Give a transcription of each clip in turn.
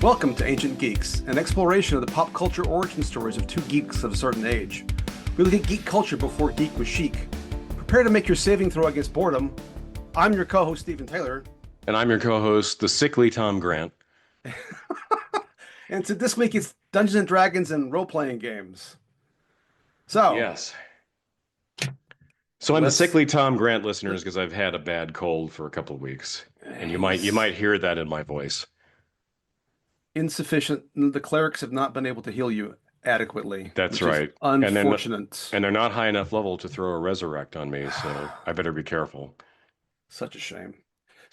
Welcome to Ancient Geeks, an exploration of the pop culture origin stories of two geeks of a certain age. We look at geek culture before geek was chic. Prepare to make your saving throw against boredom. I'm your co-host, Stephen Taylor. And I'm your co-host, the sickly Tom Grant. And so this week it's Dungeons and Dragons and role-playing games. So, Yes. So I'm the let's... sickly Tom Grant, listeners, because I've had a bad cold for a couple of weeks. And you might hear that in my voice. Insufficient. The clerics have not been able to heal you adequately, That's which is right. unfortunate. And they're not high enough level to throw a resurrect on me, so I better be careful. Such a shame.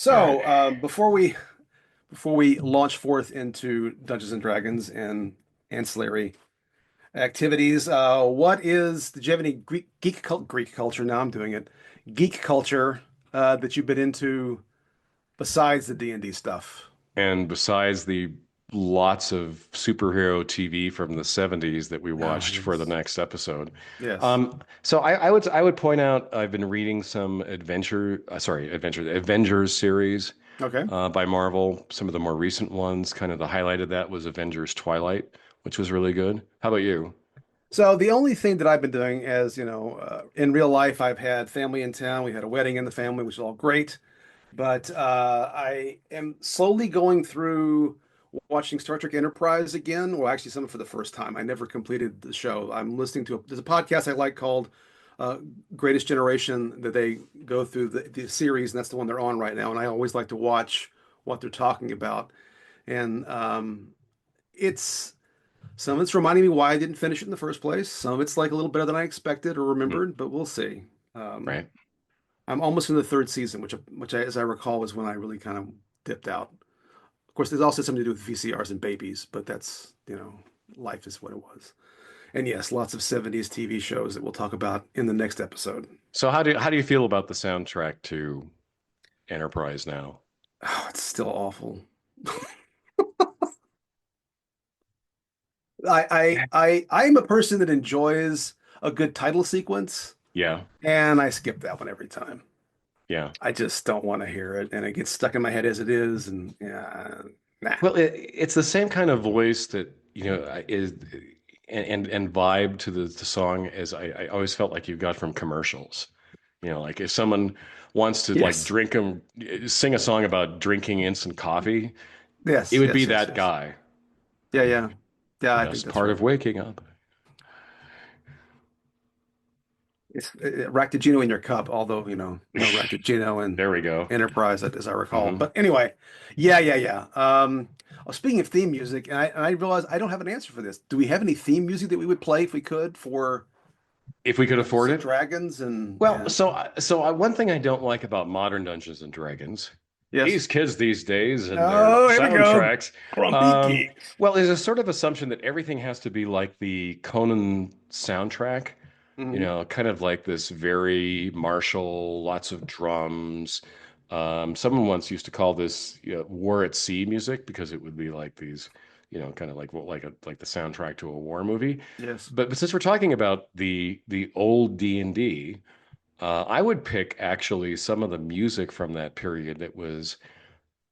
All right. So, before we launch forth into Dungeons and Dragons and ancillary activities, did you have any Greek culture? Now I'm doing it. Geek culture that you've been into besides the D&D stuff? And besides the lots of superhero TV from the 70s that we Oh, watched for the yes. next episode. Yes. So I would point out I've been reading some Avengers series Okay. by Marvel. Some of the more recent ones, kind of the highlight of that was Avengers Twilight, which was really good. How about you? So the only thing that I've been doing is, in real life, I've had family in town. We had a wedding in the family, which is all great. But I am slowly going through watching Star Trek Enterprise again, or actually some for the first time. I never completed the show. I'm listening to there's a podcast I like called uh, Greatest Generation that they go through the series, and that's the one they're on right now. And I always like to watch what they're talking about. And it's some of it's reminding me why I didn't finish it in the first place. Some of it's like a little better than I expected or Hmm. remembered, but we'll see. Um, Right. I'm almost in the third season, as I recall, was when I really kind of dipped out. Of course, there's also something to do with VCRs and babies, but that's, life is what it was. And yes, lots of 70s TV shows that we'll talk about in the next episode. So how do you feel about the soundtrack to Enterprise now? Oh, it's still awful. I'm a person that enjoys a good title sequence, Yeah. and I skip that one every time. Yeah. I just don't want to hear it, and it gets stuck in my head as it is, and yeah, nah. Well, it's the same kind of voice that, is and vibe to the song as I always felt like you got from commercials. Like if someone wants to like Yes, sing a song about drinking instant coffee, it yes, would be yes, yes, that yes. guy. Yeah, yeah, yeah. I think Just that's part right. of waking up. It's Ractigino in your cup, although no Ractigino in There we go. Enterprise, as I recall. Hmm. But anyway, yeah, yeah, yeah. Speaking of theme music, and I realize I don't have an answer for this. Do we have any theme music that we would play if we could for If we could Dungeons afford and it. Dragons Well, and one thing I don't like about modern Dungeons and Dragons, yes. these kids these days and their Oh, here we go. soundtracks, Grumpy um, geek. well, there's a sort of assumption that everything has to be like the Conan soundtrack, Hmm. kind of like this very martial, lots of drums. Someone once used to call this war at sea music because it would be like these, kind of like the soundtrack to a war movie. Yes. But since we're talking about the old D&D, I would pick actually some of the music from that period that was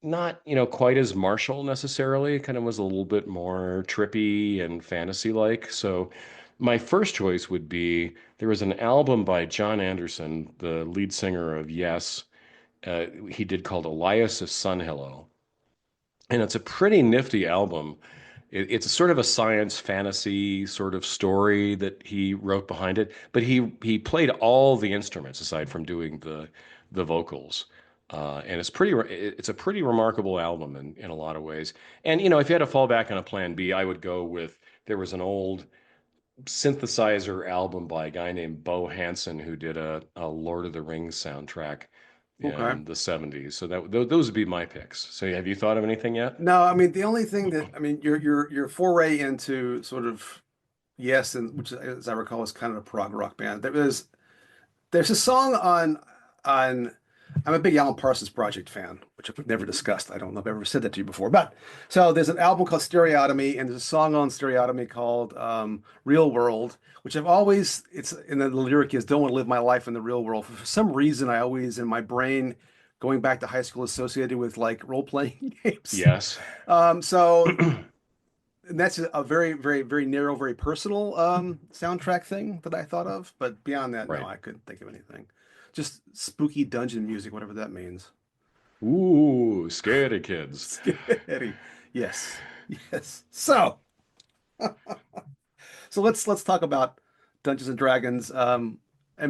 not, quite as martial necessarily, kind of was a little bit more trippy and fantasy-like. So my first choice would be there was an album by John Anderson, the lead singer of Yes. He did called Elias of Sunhillow. And it's a pretty nifty album. It's a sort of a science fantasy sort of story that he wrote behind it, but he played all the instruments aside from doing the vocals. And it's a pretty remarkable album in a lot of ways. And if you had to fall back on a plan B, I would go with there was an old synthesizer album by a guy named Bo Hansen who did a Lord of the Rings soundtrack Okay. in the 70s. So those would be my picks. So have you thought of anything yet? No, I mean the only thing that I mean your foray into sort of yes, and which as I recall is kind of a prog rock band. There's a song on I'm a big Alan Parsons Project fan, which we've never discussed. I don't know if I've ever said that to you before. But so there's an album called Stereotomy, and there's a song on Stereotomy called Real World, which I've always, it's and then the lyric is don't want to live my life in the real world. For some reason, I always in my brain going back to high school associated with like role-playing games. Yes. So and that's a very, very, very narrow, very personal soundtrack thing that I thought of. But beyond that, no, Right. I couldn't think of anything. Just spooky dungeon music, whatever that means. Ooh, scaredy kids. Scary. Yes. Yes. So let's talk about Dungeons and Dragons. And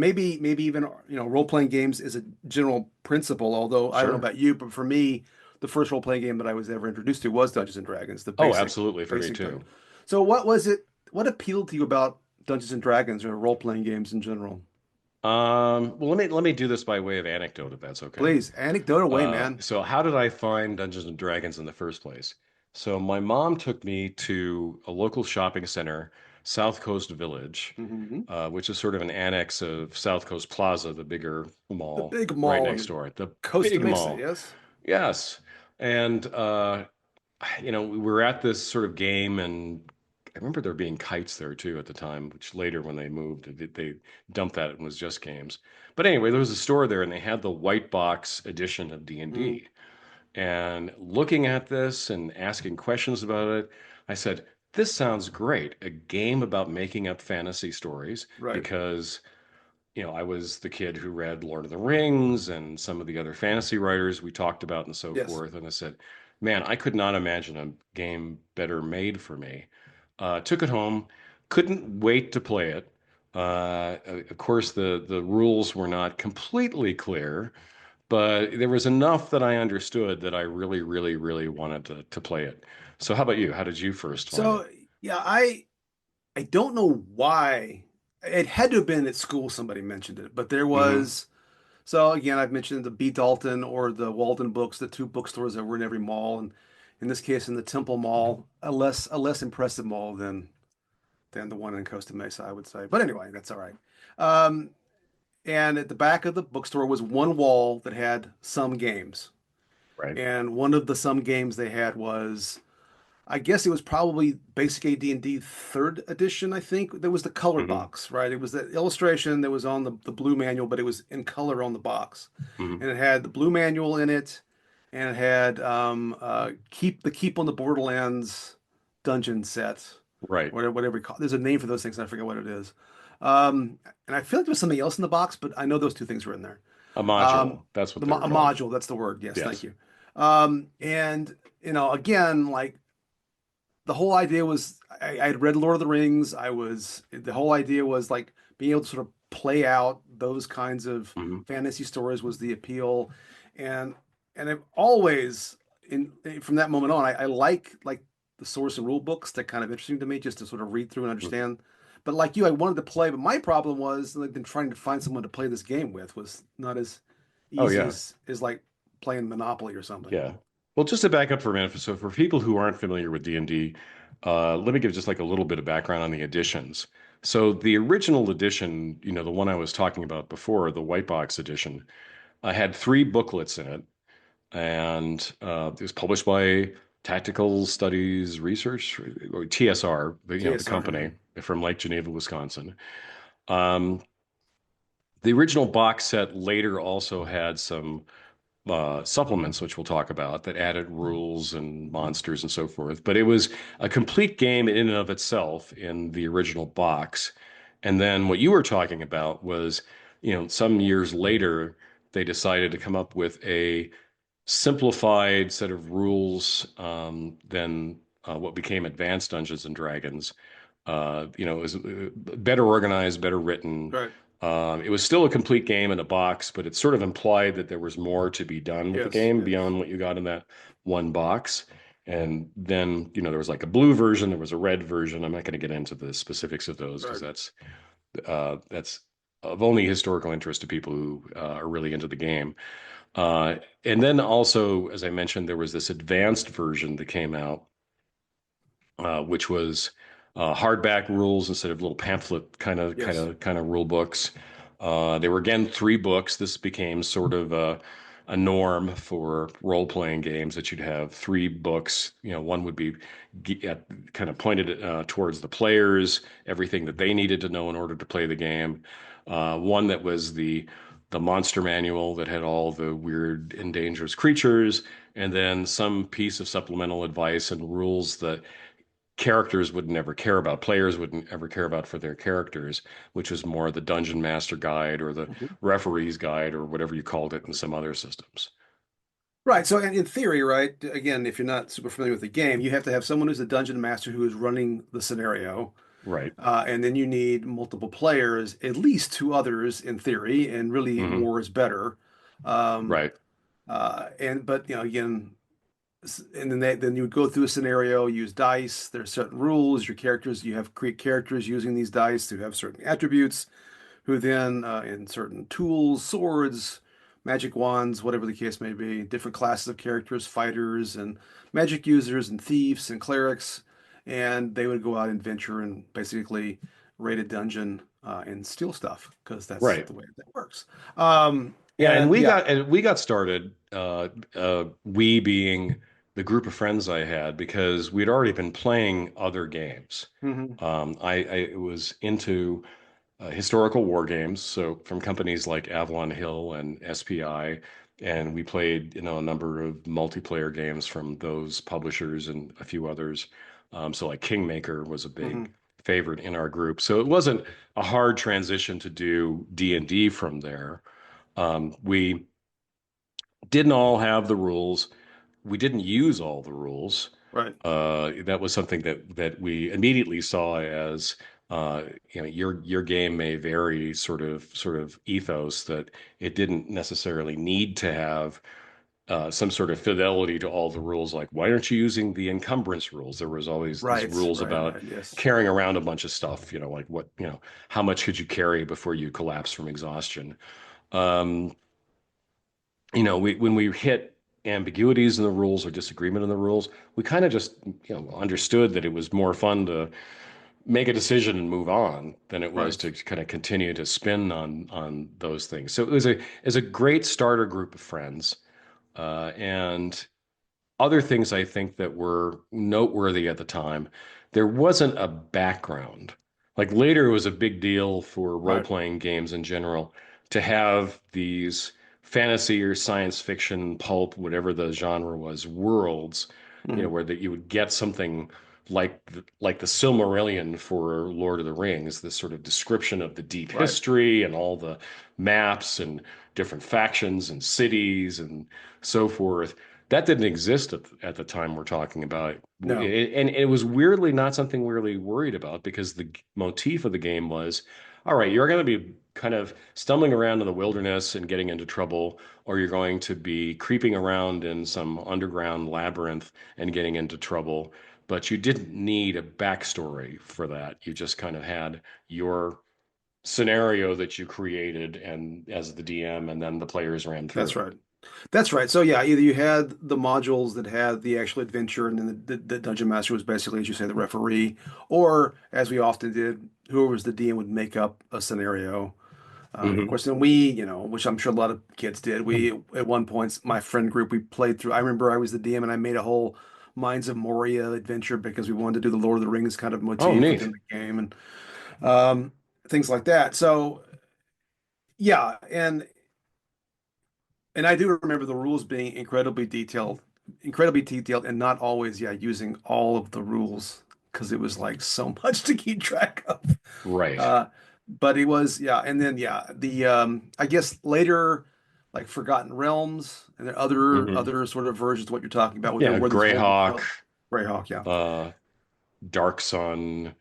maybe even role-playing games is a general principle, although I don't know Sure. about you, but for me, the first role-playing game that I was ever introduced to was Dungeons and Dragons, the Oh, basic absolutely, for me basic dungeon. too. So what was it? What appealed to you about Dungeons and Dragons or role-playing games in general? Well, let me do this by way of anecdote, if that's okay. Please, anecdote away, man. So how did I find Dungeons and Dragons in the first place? So my mom took me to a local shopping center, South Coast Village, Hmm. which is sort of an annex of South Coast Plaza, the bigger The mall big right mall next on door. The Costa big Mesa, mall. yes? Yes. And we were at this sort of game, and I remember there being kites there too at the time, which later when they moved, they dumped that and was just games. But anyway, there was a store there and they had the white box edition of Mm, D&D. And looking at this and asking questions about it, I said, this sounds great. A game about making up fantasy stories right. because I was the kid who read Lord of the Rings and some of the other fantasy writers we talked about and so Yes. forth. And I said, man, I could not imagine a game better made for me. Took it home, couldn't wait to play it. Of course, the rules were not completely clear, but there was enough that I understood that I really, really, really wanted to play it. So, how about you? How did you first find it? So yeah, I don't know why. It had to have been at school somebody mentioned it, but there Hmm. was. So again, I've mentioned the B. Dalton or the Walden Books, the two bookstores that were in every mall, and in this case, in the Temple Mall, a less impressive mall than the one in Costa Mesa, I would say. But anyway, that's all right. Um, and at the back of the bookstore was one wall that had some games, Right. and one of the some games they had was I guess it was probably Basic AD&D third edition, I think. There was the color Hmm. box, right? It was the illustration that was on the blue manual, but it was in color on the box. Hmm. And it had the blue manual in it, and it had Keep on the Borderlands dungeon set, Right. or whatever we call it. There's a name for those things, and I forget what it is. And I feel like there was something else in the box, but I know those two things were in there. A module. That's what they were A called. module, that's the word. Yes, thank Yes. you. And again, like the whole idea was I had read Lord of the Rings. The whole idea was like being able to sort of play out those kinds of Hmm. fantasy stories was the appeal, and I've always in from that moment on I like the source and rule books. That kind of interesting to me just to sort of read through and understand. But like you, I wanted to play, but my problem was like then trying to find someone to play this game with was not as Oh, easy yeah. as like playing Monopoly or something. Yeah. Well, just to back up for a minute, so for people who aren't familiar with D&D, let me give just like a little bit of background on the editions. So the original edition, the one I was talking about before, the white box edition, had three booklets in it, and it was published by Tactical Studies Research, or TSR, the TSR, yeah. company from Lake Geneva, Wisconsin. Um, the original box set later also had some supplements, which we'll talk about, that added rules and monsters and so forth. But it was a complete game in and of itself in the original box. And then what you were talking about was, some years later, they decided to come up with a simplified set of rules than what became Advanced Dungeons and Dragons. It was better organized, better written. Right. It was still a complete game in a box, but it sort of implied that there was more to be done with the Yes, game yes. beyond what you got in that one box. And then, there was like a blue version, there was a red version. I'm not going to get into the specifics of those because Right. that's of only historical interest to people who are really into the game. And then also, as I mentioned, there was this advanced version that came out, which was hardback rules instead of little pamphlet Yes. kind of rule books. There were again three books. This became sort of a norm for role playing games that you'd have three books. One would be kind of pointed towards the players, everything that they needed to know in order to play the game. One that was the the monster manual that had all the weird and dangerous creatures, and then some piece of supplemental advice and rules that characters would never care about, players wouldn't ever care about for their characters, which was more the dungeon master guide or the Mhm. referee's guide or whatever you called it in some other systems. Right. So in theory, right, again, if you're not super familiar with the game, you have to have someone who's a dungeon master who is running the scenario. Right. And then you need multiple players, at least two others in theory, and really Hmm. more is better. Um, Right. and but again, and then you would go through a scenario, use dice. There's certain rules. Your characters, you have create characters using these dice to have certain attributes, who then in certain tools, swords, magic wands, whatever the case may be, different classes of characters, fighters and magic users and thieves and clerics, and they would go out and venture and basically raid a dungeon and steal stuff because that's Right. the way that works. Yeah, and And we yeah, got started, we being the group of friends I had, because we'd already been playing other games. hmm I was into historical war games, so from companies like Avalon Hill and SPI, and we played, a number of multiplayer games from those publishers and a few others. So like Kingmaker was a hmm big favorite in our group. So it wasn't a hard transition to do D&D from there. We didn't all have the rules. We didn't use all the rules. right, That was something that we immediately saw as your game may vary sort of ethos, that it didn't necessarily need to have some sort of fidelity to all the rules. Like, why aren't you using the encumbrance rules? There was always these right, rules right, about right. Yes, carrying around a bunch of stuff, like how much could you carry before you collapse from exhaustion? Um, when we hit ambiguities in the rules or disagreement in the rules, we kind of just, understood that it was more fun to make a decision and move on than it was right. to kind of continue to spin on those things. So it was a great starter group of friends, and other things I think that were noteworthy at the time, there wasn't a background. Like later, it was a big deal for Right. role-playing games in general to have these fantasy or science fiction, pulp, whatever the genre was, worlds, hmm where that you would get something like the Silmarillion for Lord of the Rings, this sort of description of the deep Right. history and all the maps and different factions and cities and so forth. That didn't exist at the time we're talking about. No, And it was weirdly not something we really worried about, because the motif of the game was, all right, you're going to be kind of stumbling around in the wilderness and getting into trouble, or you're going to be creeping around in some underground labyrinth and getting into trouble. But you didn't need a backstory for that. You just kind of had your scenario that you created and as the DM, and then the players ran through that's it. right. That's right. So yeah, either you had the modules that had the actual adventure, and then the dungeon master was basically, as you say, the referee, or as we often did, whoever was the DM would make up a scenario. Of Hmm. course, then we, which I'm sure a lot of kids did. We at one point, my friend group, we played through. I remember I was the DM, and I made a whole Mines of Moria adventure because we wanted to do the Lord of the Rings kind of Oh, motif within neat. the game and things like that. So yeah, and I do remember the rules being incredibly detailed, and not always, yeah, using all of the rules because it was like so much to keep track of. Right. Uh, but it was, yeah, and then yeah, the I guess later, like Forgotten Realms and there are Hmm. other sort of versions of what you're talking about, Yeah, where there's a whole Greyhawk, Greyhawk, yeah, uh, Dark Sun,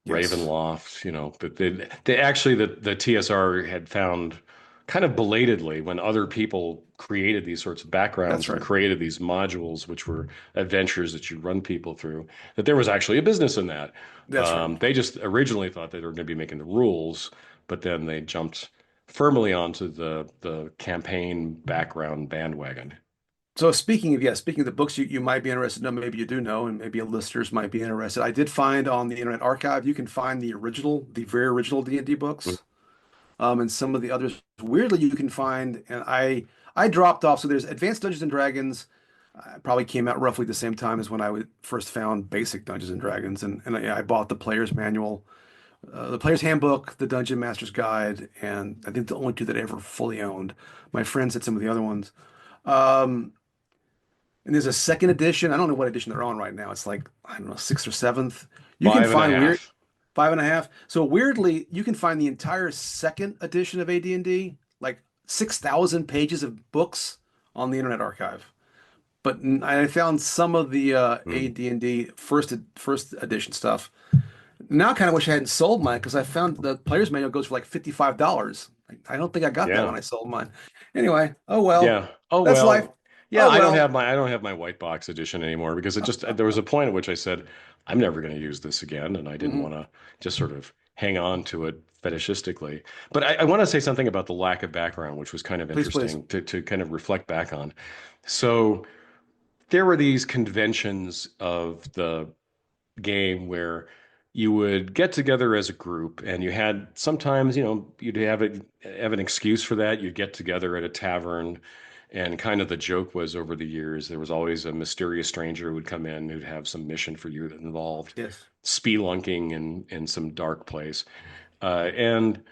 yes, Ravenloft, but they actually the TSR had found kind of belatedly, when other people created these sorts of that's backgrounds and right, created these modules, which were adventures that you run people through, that there was actually a business in that. that's right. They just originally thought they were going to be making the rules, but then they jumped firmly onto the campaign background bandwagon. So speaking of the books you might be interested in, maybe you do know, and maybe listeners might be interested. I did find on the Internet Archive, you can find the very original D&D books, and some of the others. Weirdly, you can find, and I dropped off. So there's Advanced Dungeons and Dragons, probably came out roughly the same time as when I first found Basic Dungeons and Dragons, and I bought the player's manual the Player's Handbook, the Dungeon Master's Guide, and I think the only two that I ever fully owned. My friends had some of the other ones. Um, and there's a second edition. I don't know what edition they're on right now. It's like, I don't know, sixth or seventh. You can Five and a find weird half. five and a half. So weirdly, you can find the entire second edition of AD&D, like 6,000 pages of books on the Internet Archive. But I found some of the Mm. AD&D first edition stuff. Now I kind of wish I hadn't sold mine because I found the player's manual goes for like $55. I don't think I got that when Yeah. I sold mine. Anyway, oh well. Yeah. Oh That's life. well. Yeah, Oh well. I don't have my white box edition anymore because it just there was a point at which I said I'm never going to use this again, and I didn't Hmm. want to just sort of hang on to it fetishistically. But I want to say something about the lack of background, which was kind of Please, please. interesting to kind of reflect back on. So there were these conventions of the game where you would get together as a group and you had sometimes, you'd have an excuse for that. You'd get together at a tavern and kind of the joke was over the years, there was always a mysterious stranger who would come in who'd have some mission for you that involved Yes. spelunking in some dark place. And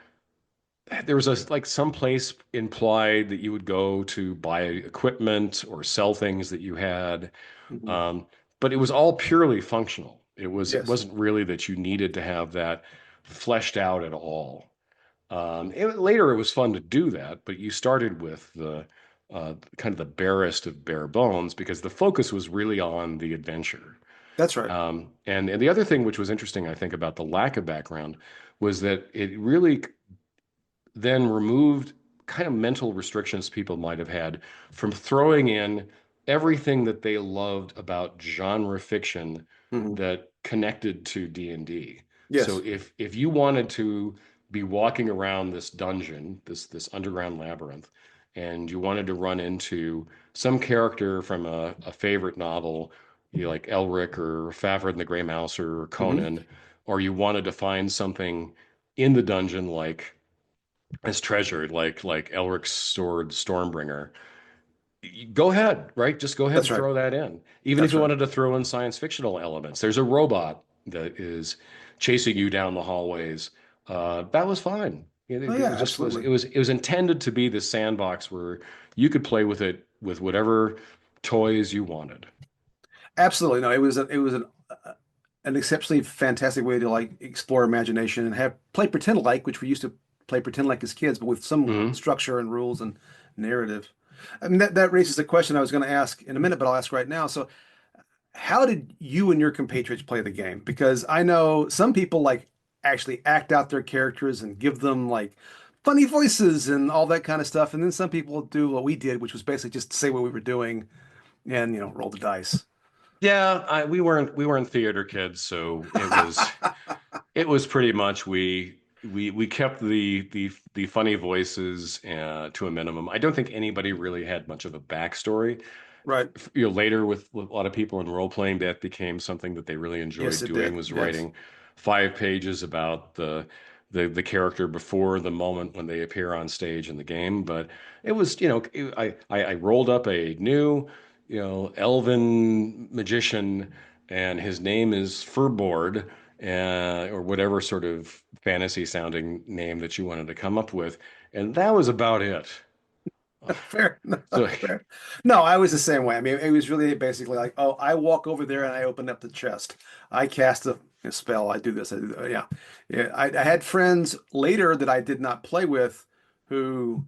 there was like some place implied that you would go to buy equipment or sell things that you had, Hmm. um, but it was all purely functional. It Yes. wasn't really that you needed to have that fleshed out at all. Later, it was fun to do that, but you started with the kind of the barest of bare bones because the focus was really on the adventure. That's right. And the other thing which was interesting, I think, about the lack of background was that it really then removed kind of mental restrictions people might have had from throwing in everything that they loved about genre fiction Hmm. that connected to D&D. So Yes. if you wanted to be walking around this dungeon, this underground labyrinth, and you wanted to run into some character from a favorite novel, like Elric or Fafhrd and the Grey Mouser or Hmm. Conan, or you wanted to find something in the dungeon like as treasured, like Elric's sword Stormbringer. Go ahead, right? Just go ahead That's and right. throw that in. Even if That's you right. wanted to throw in science fictional elements, there's a robot that is chasing you down the hallways. That was fine. Oh It yeah, was just absolutely. it was intended to be this sandbox where you could play with it with whatever toys you wanted. Absolutely. No, an exceptionally fantastic way to like explore imagination and have play pretend like, which we used to play pretend like as kids, but with some Hmm. structure and rules and narrative. I mean that raises a question I was going to ask in a minute, but I'll ask right now. So, how did you and your compatriots play the game? Because I know some people like actually act out their characters and give them like funny voices and all that kind of stuff, and then some people do what we did, which was basically just say what we were doing and roll the dice. Yeah, we weren't theater kids, so it was pretty much we kept the funny voices to a minimum. I don't think anybody really had much of a backstory. Right. Later with a lot of people in role playing, that became something that they really Yes, enjoyed it doing did. was Yes. writing 5 pages about the character before the moment when they appear on stage in the game. But it was, I rolled up a new, elven magician, and his name is Furboard, or whatever sort of fantasy sounding name that you wanted to come up with, and that was about it. Fair. No, So fair. No, I was the same way. I mean, it was really basically like, oh, I walk over there and I open up the chest. I cast a spell. I do this. I do that. Yeah. Yeah. I had friends later that I did not play with who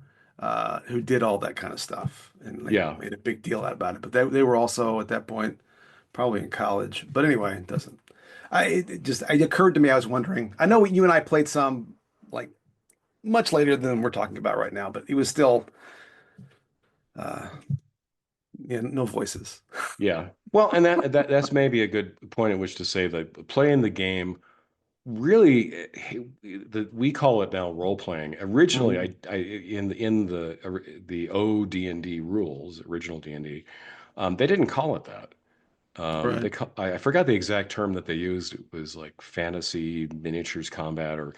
did all that kind of stuff and like yeah. made a big deal out about it. But they were also at that point probably in college. But anyway, it doesn't. It occurred to me. I was wondering. I know you and I played some like much later than we're talking about right now, but it was still. Uh, Yeah, no voices. Yeah. Well, and that's maybe a good point at which to say that playing the game really, we call it now role playing. Originally, Mhm. in the OD&D rules, original D&D, they didn't call it that. Right. I forgot the exact term that they used. It was like fantasy miniatures combat or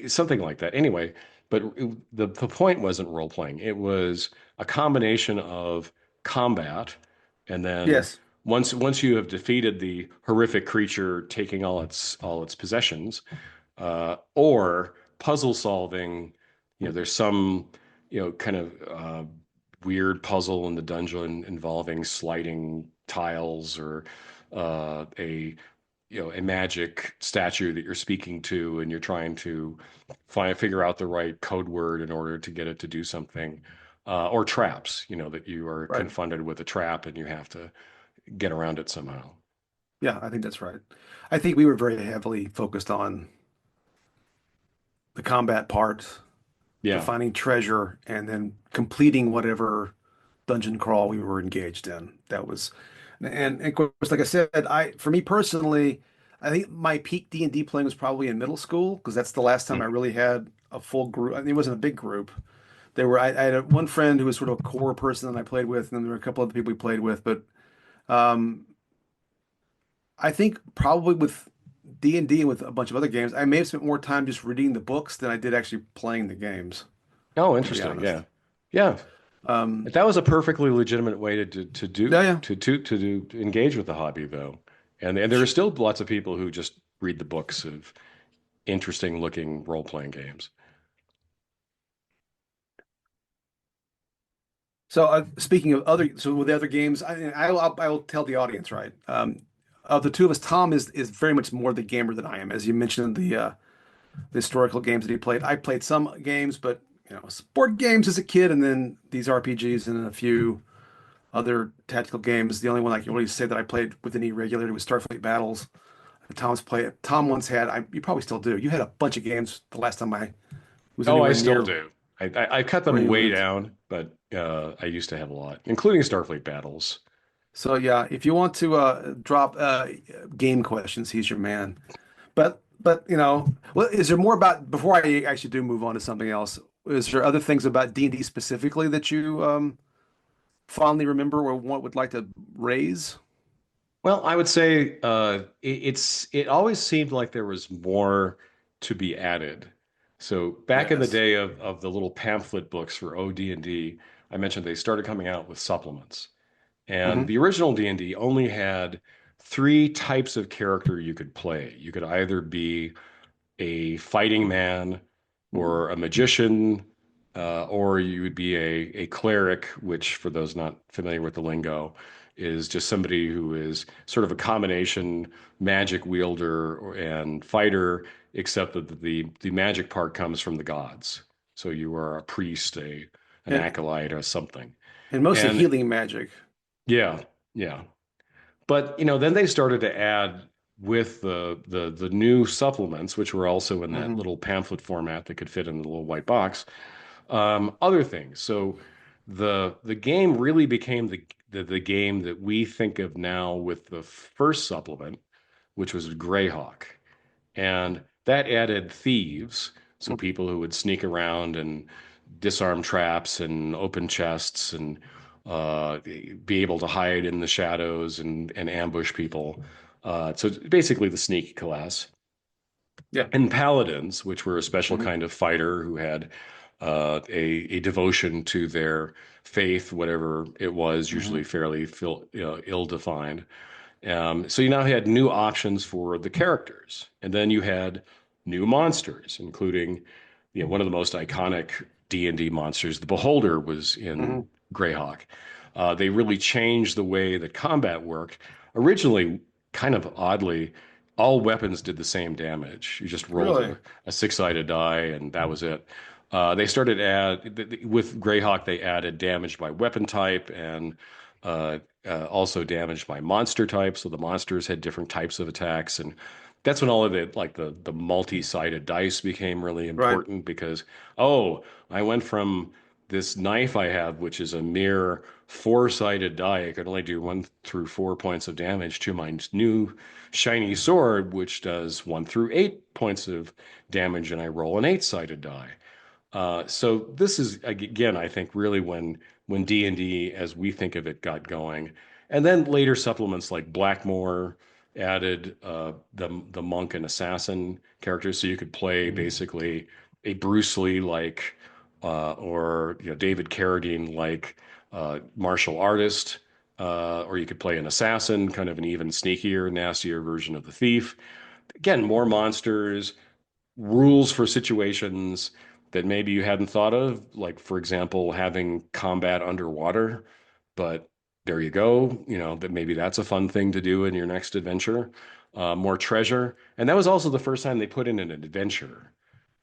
something like that. Anyway, but the point wasn't role playing. It was a combination of combat, and then Yes. once you have defeated the horrific creature, taking all its possessions, or puzzle solving. There's some, kind of weird puzzle in the dungeon involving sliding tiles or a magic statue that you're speaking to, and you're trying to figure out the right code word in order to get it to do something, or traps, that you are Right. confronted with a trap and you have to get around it somehow. Yeah, I think that's right. I think we were very heavily focused on the combat part, the Yeah. finding treasure, and then completing whatever dungeon crawl we were engaged in. That was, and of course, like I said, for me personally, I think my peak D&D playing was probably in middle school because that's the last time I Mhm. really had a full group. I mean, it wasn't a big group. I had one friend who was sort of a core person that I played with, and then there were a couple other people we played with. But um, I think probably with D&D and with a bunch of other games, I may have spent more time just reading the books than I did actually playing the games, Oh, to be interesting. honest. Yeah. Yeah. Um, That was a perfectly legitimate way to do yeah, yeah. to engage with the hobby, though. And there are still lots of people who just read the books of interesting looking role playing games. So speaking of so with the other games, I will tell the audience, right? Of the two of us, Tom is very much more the gamer than I am. As you mentioned, the historical games that he played. I played some games, but board games as a kid, and then these RPGs and a few other tactical games. The only one I can really say that I played with any regularity was Starfleet Battles. Tom once had. You probably still do. You had a bunch of games the last time I was Oh, I anywhere still near do. I cut where them you way lived. down, but I used to have a lot, including Starfleet battles. So yeah, if you want to drop game questions, he's your man. But well, is there more about before I actually do move on to something else? Is there other things about D&D specifically that you fondly remember or would like to raise? Well, I would say it always seemed like there was more to be added. So back in the Yes. day of the little pamphlet books for OD&D, I mentioned they started coming out with supplements. And Hmm. the original D&D only had three types of character you could play. You could either be a fighting man or a magician, or you would be a cleric, which, for those not familiar with the lingo, is just somebody who is sort of a combination magic wielder and fighter, except that the magic part comes from the gods. So you are a priest, an And acolyte, or something. and mostly And healing magic. yeah, yeah. But then they started to add with the new supplements, which were also in that Hmm. little pamphlet format that could fit in the little white box, other things. So the game really became the game that we think of now with the first supplement, which was Greyhawk. And that added thieves, so people who would sneak around and disarm traps and open chests and be able to hide in the shadows and ambush people. So basically the sneak class. Yeah. And paladins, which were a special Hmm. kind of fighter who had a devotion to their faith, whatever it was, usually Hmm. fairly ill-defined. So you now had new options for the characters, and then you had new monsters, including one of the most iconic D&D monsters, the Beholder, was in Hmm. Greyhawk. They really changed the way that combat worked. Originally, kind of oddly, all weapons did the same damage. You just rolled Really? a six-sided die, and that was it. They started with Greyhawk. They added damage by weapon type and uh, also damaged by monster type. So the monsters had different types of attacks, and that's when all of it, like the multi-sided dice, became really Right. important because oh, I went from this knife I have, which is a mere four-sided die, I can only do 1 through 4 points of damage, to my new shiny sword, which does 1 through 8 points of damage, and I roll an eight-sided die. So this is again, I think, really when D&D, as we think of it, got going, and then later supplements like Blackmore added the monk and assassin characters, so you could play Mhm. basically a Bruce Lee like or David Carradine like martial artist, or you could play an assassin, kind of an even sneakier, nastier version of the thief. Again, more monsters, rules for situations that maybe you hadn't thought of, like for example, having combat underwater. But there you go, that maybe that's a fun thing to do in your next adventure. More treasure, and that was also the first time they put in an adventure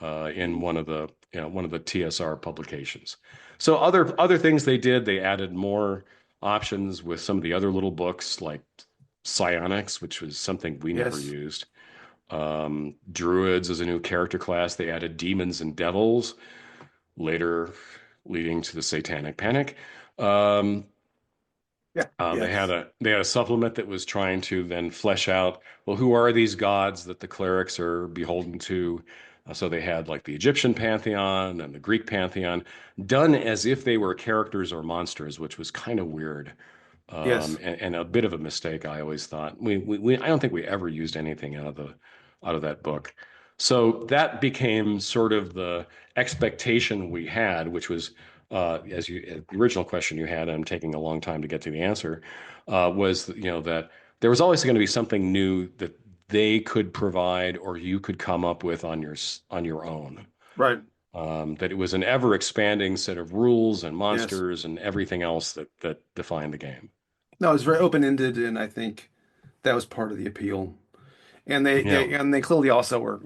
in one of the TSR publications. So other things they did, they added more options with some of the other little books like psionics, which was something we never Yes. used. Druids as a new character class. They added demons and devils, later leading to the Satanic Panic. Um, Yeah. they had Yes. a supplement that was trying to then flesh out, well, who are these gods that the clerics are beholden to? So they had like the Egyptian pantheon and the Greek pantheon done as if they were characters or monsters, which was kind of weird. Yes. And a bit of a mistake, I always thought. I don't think we ever used anything out of that book. So that became sort of the expectation we had, which was, the original question you had, and I'm taking a long time to get to the answer, was, that there was always going to be something new that they could provide or you could come up with on your own. Right. That it was an ever expanding set of rules and Yes. monsters and everything else that defined the game. No, it's very open-ended, and I think that was part of the appeal. And Yeah, they clearly also were,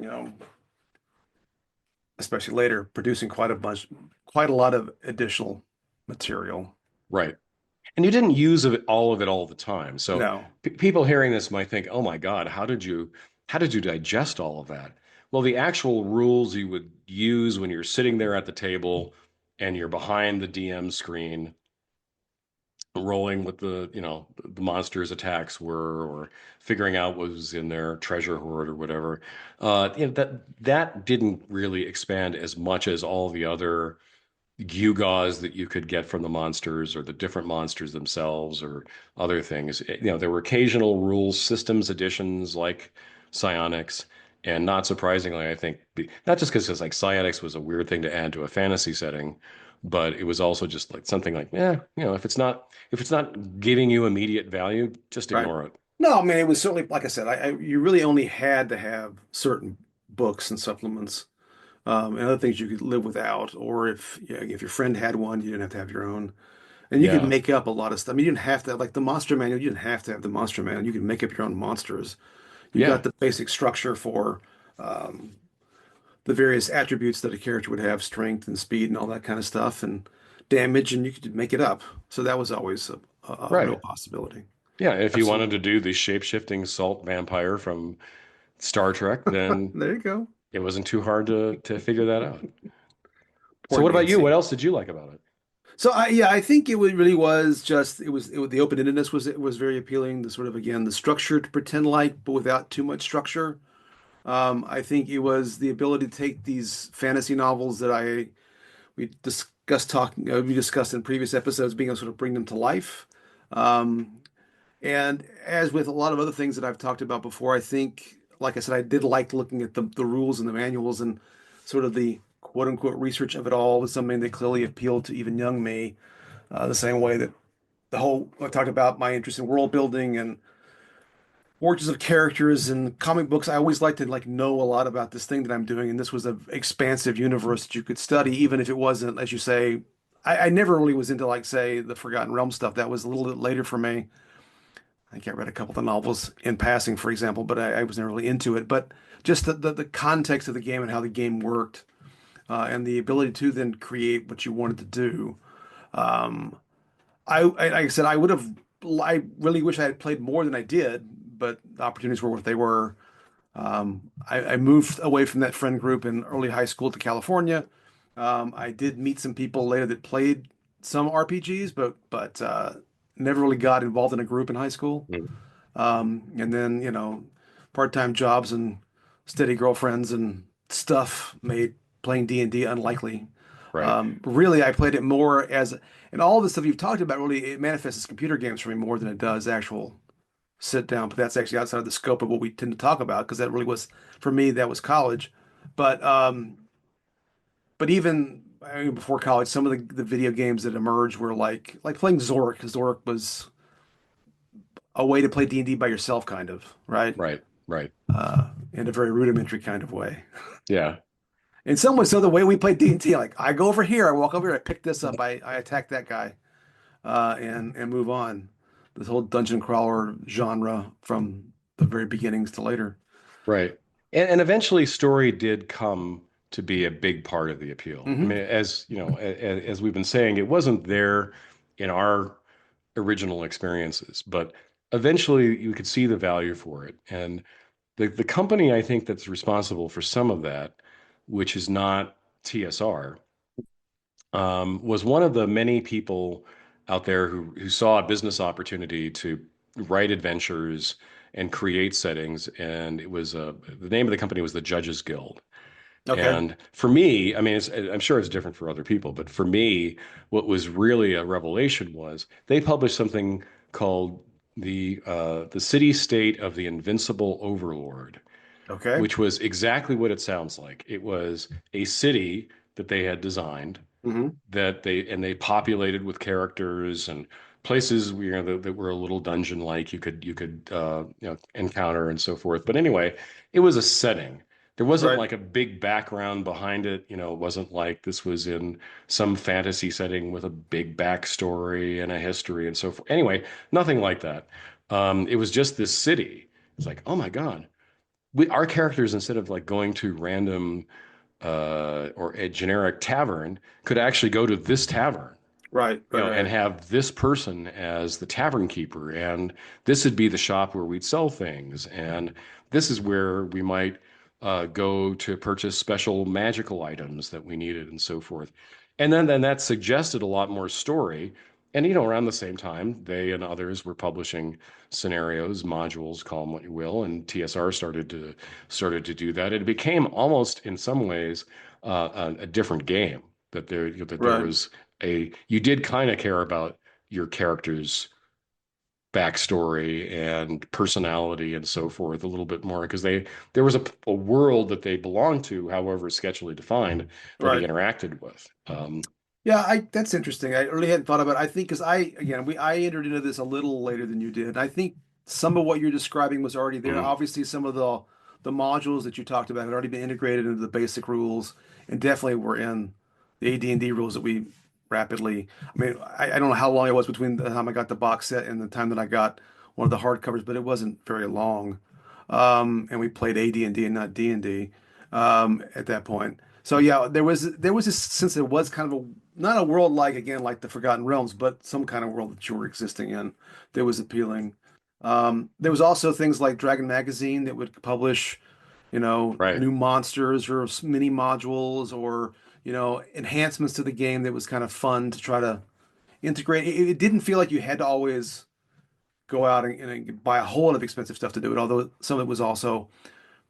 especially later, producing quite a lot of additional material. right. And you didn't use of it all the time. So No. people hearing this might think, "Oh my God, how did you digest all of that?" Well, the actual rules you would use when you're sitting there at the table and you're behind the DM screen, rolling with the monsters' attacks were, or figuring out what was in their treasure hoard or whatever. That didn't really expand as much as all the other gewgaws that you could get from the monsters or the different monsters themselves or other things. There were occasional rules systems additions like psionics. And not surprisingly, I think not just because it's like psionics was a weird thing to add to a fantasy setting, but it was also just like something like, yeah, if it's not giving you immediate value, just Right. ignore it. No, I mean, it was certainly, like I said, you really only had to have certain books and supplements, and other things you could live without, or if your friend had one, you didn't have to have your own. And you could Yeah, make up a lot of stuff. I mean, you didn't have to, like the monster manual, you didn't have to have the monster manual. You could make up your own monsters. You got yeah, the basic structure for um, the various attributes that a character would have, strength and speed and all that kind of stuff, and damage, and you could make it up. So that was always a real right. possibility. Yeah, if you wanted Absolutely. to do the shape-shifting salt vampire from Star Trek, then There you go. it wasn't too hard to figure that out. So Poor what about you? What Nancy. else did you like about it? So I think really was just the open-endedness was very appealing. The sort of again the structured pretend like, but without too much structure. I think it was the ability to take these fantasy novels that we discussed in previous episodes, being able to sort of bring them to life. Um, and as with a lot of other things that I've talked about before, I think, like I said, I did like looking at the rules and the manuals and sort of the quote unquote research of it all was something that clearly appealed to even young me, the same way that I talked about my interest in world building and origins of characters and comic books. I always like to know a lot about this thing that I'm doing, and this was an expansive universe that you could study, even if it wasn't, as you say. I never really was into like say the Forgotten Realm stuff. That was a little bit later for me. I think I read a couple of the novels in passing, for example, but I was never really into it. But just the context of the game and how the game worked, and the ability to then create what you wanted to do. Um, like I said, I really wish I had played more than I did, but the opportunities were what they were. I moved away from that friend group in early high school to California. I did meet some people later that played some RPGs, but never really got involved in a group in high school. Mm. And then, part-time jobs and steady girlfriends and stuff made playing D&D unlikely. Right. Really, I played it more and all the stuff you've talked about, really, it manifests as computer games for me more than it does actual sit down. But that's actually outside of the scope of what we tend to talk about because that really was, for me, that was college. But even I mean, before college, some of the video games that emerged were like playing Zork. Zork was a way to play D&D by yourself, kind of, right? Right. Right. in a very rudimentary kind of way. Yeah. In some ways, so the way we play D&D, like I go over here, I walk over here, I pick this up, I attack that guy, and move on. This whole dungeon crawler genre from the very beginnings to later. Right. And eventually story did come to be a big part of the appeal. I Hmm. mean, as you know, as we've been saying, it wasn't there in our original experiences, but eventually you could see the value for it. And the company I think that's responsible for some of that, which is not TSR, was one of the many people out there who saw a business opportunity to write adventures and create settings. And it was the name of the company was the Judges Guild. Okay. And for me, I mean, I'm sure it's different for other people, but for me, what was really a revelation was they published something called the City State of the Invincible Overlord, Okay. which was exactly what it sounds like. It was a city that they had designed Hmm. that they populated with characters and places that were a little dungeon like you could encounter and so forth. But anyway, it was a setting. There wasn't Right. like a big background behind it. It wasn't like this was in some fantasy setting with a big backstory and a history and so forth. Anyway, nothing like that. It was just this city. It's like, oh my God, our characters, instead of like going to random or a generic tavern, could actually go to this tavern, Right. Right. and Right. have this person as the tavern keeper, and this would be the shop where we'd sell things, and this is where we might go to purchase special magical items that we needed, and so forth. And then that suggested a lot more story. And around the same time, they and others were publishing scenarios, modules, call them what you will, and TSR started to do that. It became almost in some ways a different game that there Right. was you did kind of care about your character's backstory and personality and so forth a little bit more because there was a world that they belonged to, however sketchily defined, that he Right. interacted with. Yeah, I that's interesting. I really hadn't thought about it. I think because I entered into this a little later than you did. I think some of what you're describing was already there. Mhm. Obviously, some of the modules that you talked about had already been integrated into the basic rules, and definitely were in the AD&D rules that we rapidly. I mean, I don't know how long it was between the time I got the box set and the time that I got one of the hardcovers, but it wasn't very long. And we played AD&D and not D&D at that point. So yeah, there was this since it was kind of a not a world like again like the Forgotten Realms, but some kind of world that you were existing in that was appealing. There was also things like Dragon Magazine that would publish, Right. new monsters or mini modules or enhancements to the game that was kind of fun to try to integrate. It didn't feel like you had to always go out and buy a whole lot of expensive stuff to do it, although some of it was also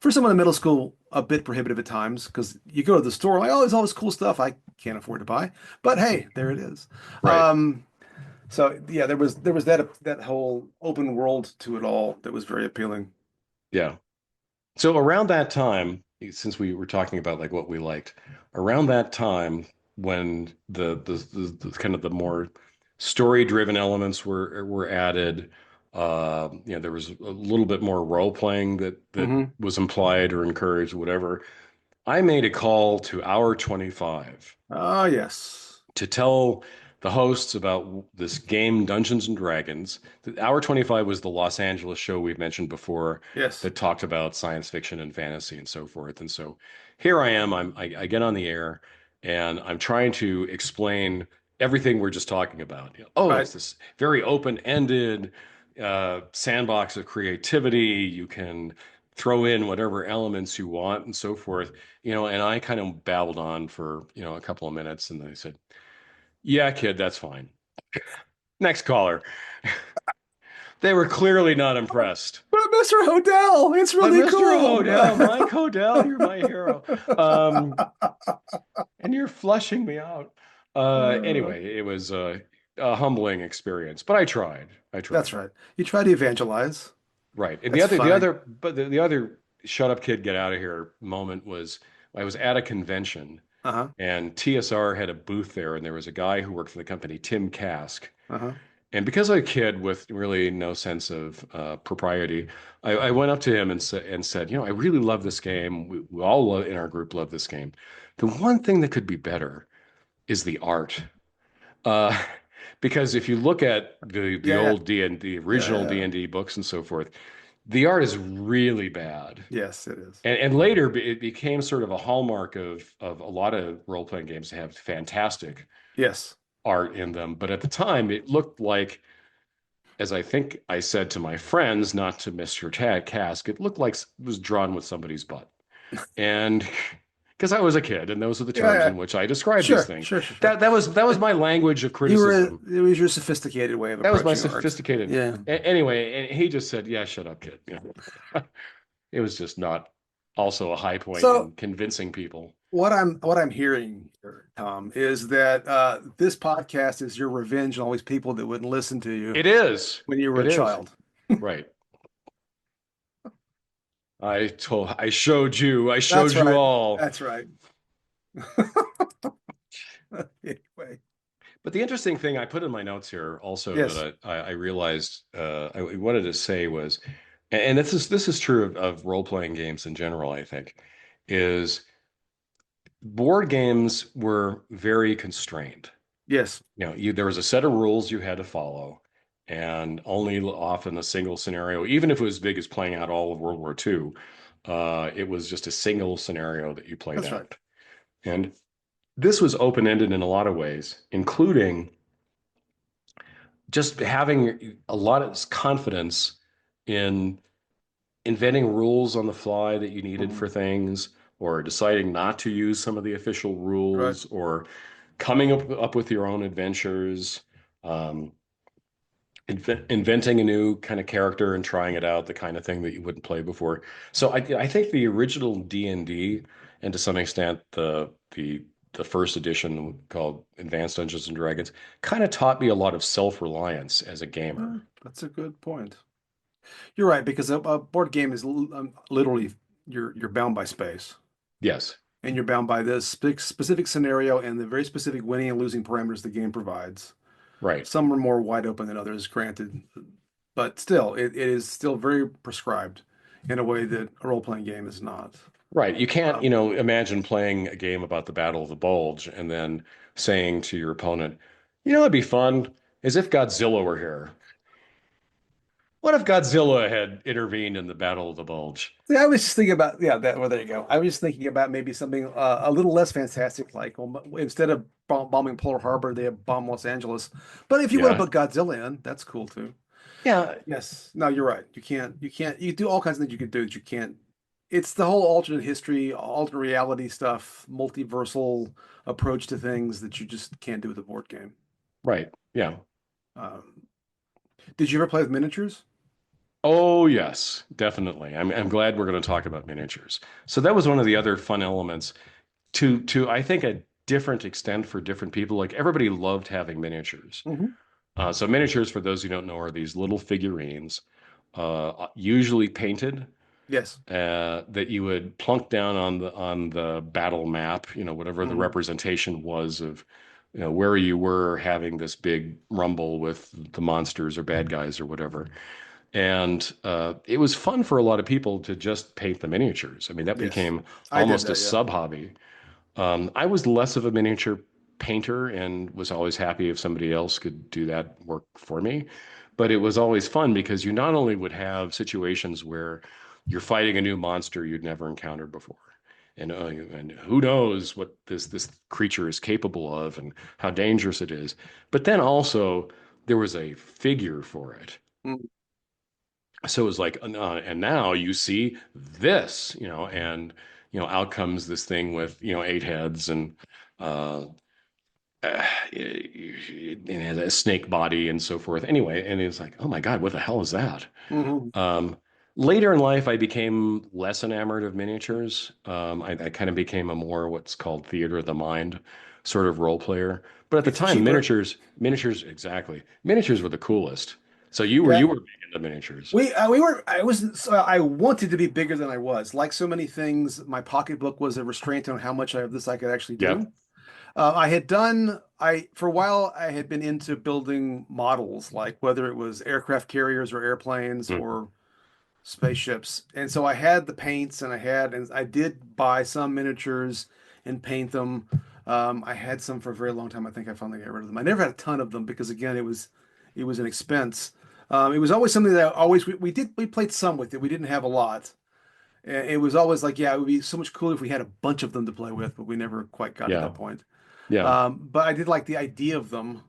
for someone in middle school, a bit prohibitive at times because you go to the store like, oh, there's all this cool stuff I can't afford to buy, but hey, there it is. Right. So yeah, there was that whole open world to it all that was very appealing. Yeah. So around that time, since we were talking about like what we liked, around that time when the kind of the more story-driven elements were added, there was a little bit more role playing that Hmm. was implied or encouraged, whatever. I made a call to Hour 25 Ah, yes, to tell the hosts about this game Dungeons and Dragons. Hour 25 was the Los Angeles show we've mentioned before yes, that talked about science fiction and fantasy and so forth. And so here I am, I get on the air and I'm trying to explain everything we're just talking about. Oh, right. it's this very open-ended sandbox of creativity. You can throw in whatever elements you want and so forth. And I kind of babbled on for, a couple of minutes and they said, yeah, kid, that's fine. Next caller. They were clearly not impressed. But Mr. Hodel, it's But really Mr. cool. Hodell, Mike Hodell, you're my hero. Um, and you're flushing me out. Anyway, it was a humbling experience, but I tried. I That's tried. right. You try to evangelize. Right. And the That's other, the fine. other, but the other shut up kid, get out of here moment was I was at a convention Uh-huh. and TSR had a booth there, and there was a guy who worked for the company, Tim Kask. Uh-huh. And because I'm a kid with really no sense of propriety, I went up to him and said, I really love this game. We all in our group love this game. The one thing that could be better is the art. Uh, because if you look at the Yeah, old D&D, original yeah, D&D books and so forth, the art is really bad. yes, it is. And later it became sort of a hallmark of a lot of role-playing games to have fantastic Yes, art in them. But at the time, it looked like, as I think I said to my friends, not to miss your tag cask, it looked like it was drawn with somebody's butt. And because I was a kid, and those are the yeah, terms yeah. in which I describe these Sure, things. sure, sure, sure. That was my language of You were criticism. it was your sophisticated way of That was my approaching art. sophisticated. Yeah. Anyway, and he just said, "Yeah, shut up, kid." It was just not also a high point So in convincing people. what I'm hearing here, Tom, is that this podcast is your revenge on all these people that wouldn't listen to you It is. when you were It a is. child. Right. I That's showed you right. all. That's right. Anyway, But the interesting thing I put in my notes here also yes, that I realized I wanted to say was, and this is true of role-playing games in general, I think, is board games were very constrained. yes, There was a set of rules you had to follow, and only often a single scenario, even if it was as big as playing out all of World War II, it was just a single scenario that you played that's right. out. And this was open-ended in a lot of ways, including just having a lot of confidence in inventing rules on the fly that you needed Mhm. for things, or deciding not to use some of the official Right. rules, or coming up with your own adventures, um, inventing a new kind of character and trying it out, the kind of thing that you wouldn't play before. So I think the original D&D, and to some extent the first edition called Advanced Dungeons and Dragons, kind of taught me a lot of self-reliance as a Yeah, gamer. that's a good point. You're right because a board game is literally you're bound by space Yes, and you're bound by this specific scenario and the very specific winning and losing parameters the game provides. right. Some are more wide open than others, granted, but still, it is still very prescribed in a way that a role-playing game is not. Right. You can't, Um, imagine playing a game about the Battle of the Bulge and then saying to your opponent, it'd be fun as if Godzilla were here. What if Godzilla had intervened in the Battle of the Bulge? yeah, I was just thinking about yeah that. Well, there you go. I was just thinking about maybe something a little less fantastic, like well, instead of bombing Pearl Harbor, they have bombed Los Angeles. But if you want to Yeah. put Godzilla in, that's cool too. Yeah. Yes. No, you're right. You can't, you do all kinds of things you could do that you can't. It's the whole alternate history, alternate reality stuff, multiversal approach to things that you just can't do with a board game. Right. Yeah. Um, did you ever play with miniatures? Oh, yes, definitely. I'm glad we're going to talk about miniatures. So that was one of the other fun elements to I think a different extent for different people. Like everybody loved having miniatures. Hmm. So miniatures, for those who don't know, are these little figurines, usually painted, Yes. that you would plunk down on the battle map, whatever the Hmm. representation was of, where you were having this big rumble with the monsters or bad guys or whatever. And it was fun for a lot of people to just paint the miniatures. I mean, that Yes. became I did almost a that, yeah. sub hobby. I was less of a miniature painter and was always happy if somebody else could do that work for me. But it was always fun because you not only would have situations where you're fighting a new monster you'd never encountered before, and who knows what this creature is capable of and how dangerous it is, but then also there was a figure for it. Mm. So it was like, and now you see this, and out comes this thing with eight heads and uh, it has a snake body and so forth. Anyway, and it's like, oh my God, what the hell is that? Hmm. Um, Later in life, I became less enamored of miniatures. I kind of became a more what's called theater of the mind sort of role player. But at the It's time, cheaper. miniatures, exactly. Miniatures were the coolest. So you Yeah. were big into miniatures. We were I was I wanted to be bigger than I was. Like so many things, my pocketbook was a restraint on how much of this I could actually Yep. do. I had done I for a while I had been into building models, like whether it was aircraft carriers or airplanes Mhm. or spaceships. And so I had the paints and I did buy some miniatures and paint them. I had some for a very long time. I think I finally got rid of them. I never had a ton of them because again, it was an expense. It was always something that always we played some with it. We didn't have a lot. It was always like, yeah, it would be so much cooler if we had a bunch of them to play with, but we never quite got to Yeah. that point. Yeah. But I did like the idea of them,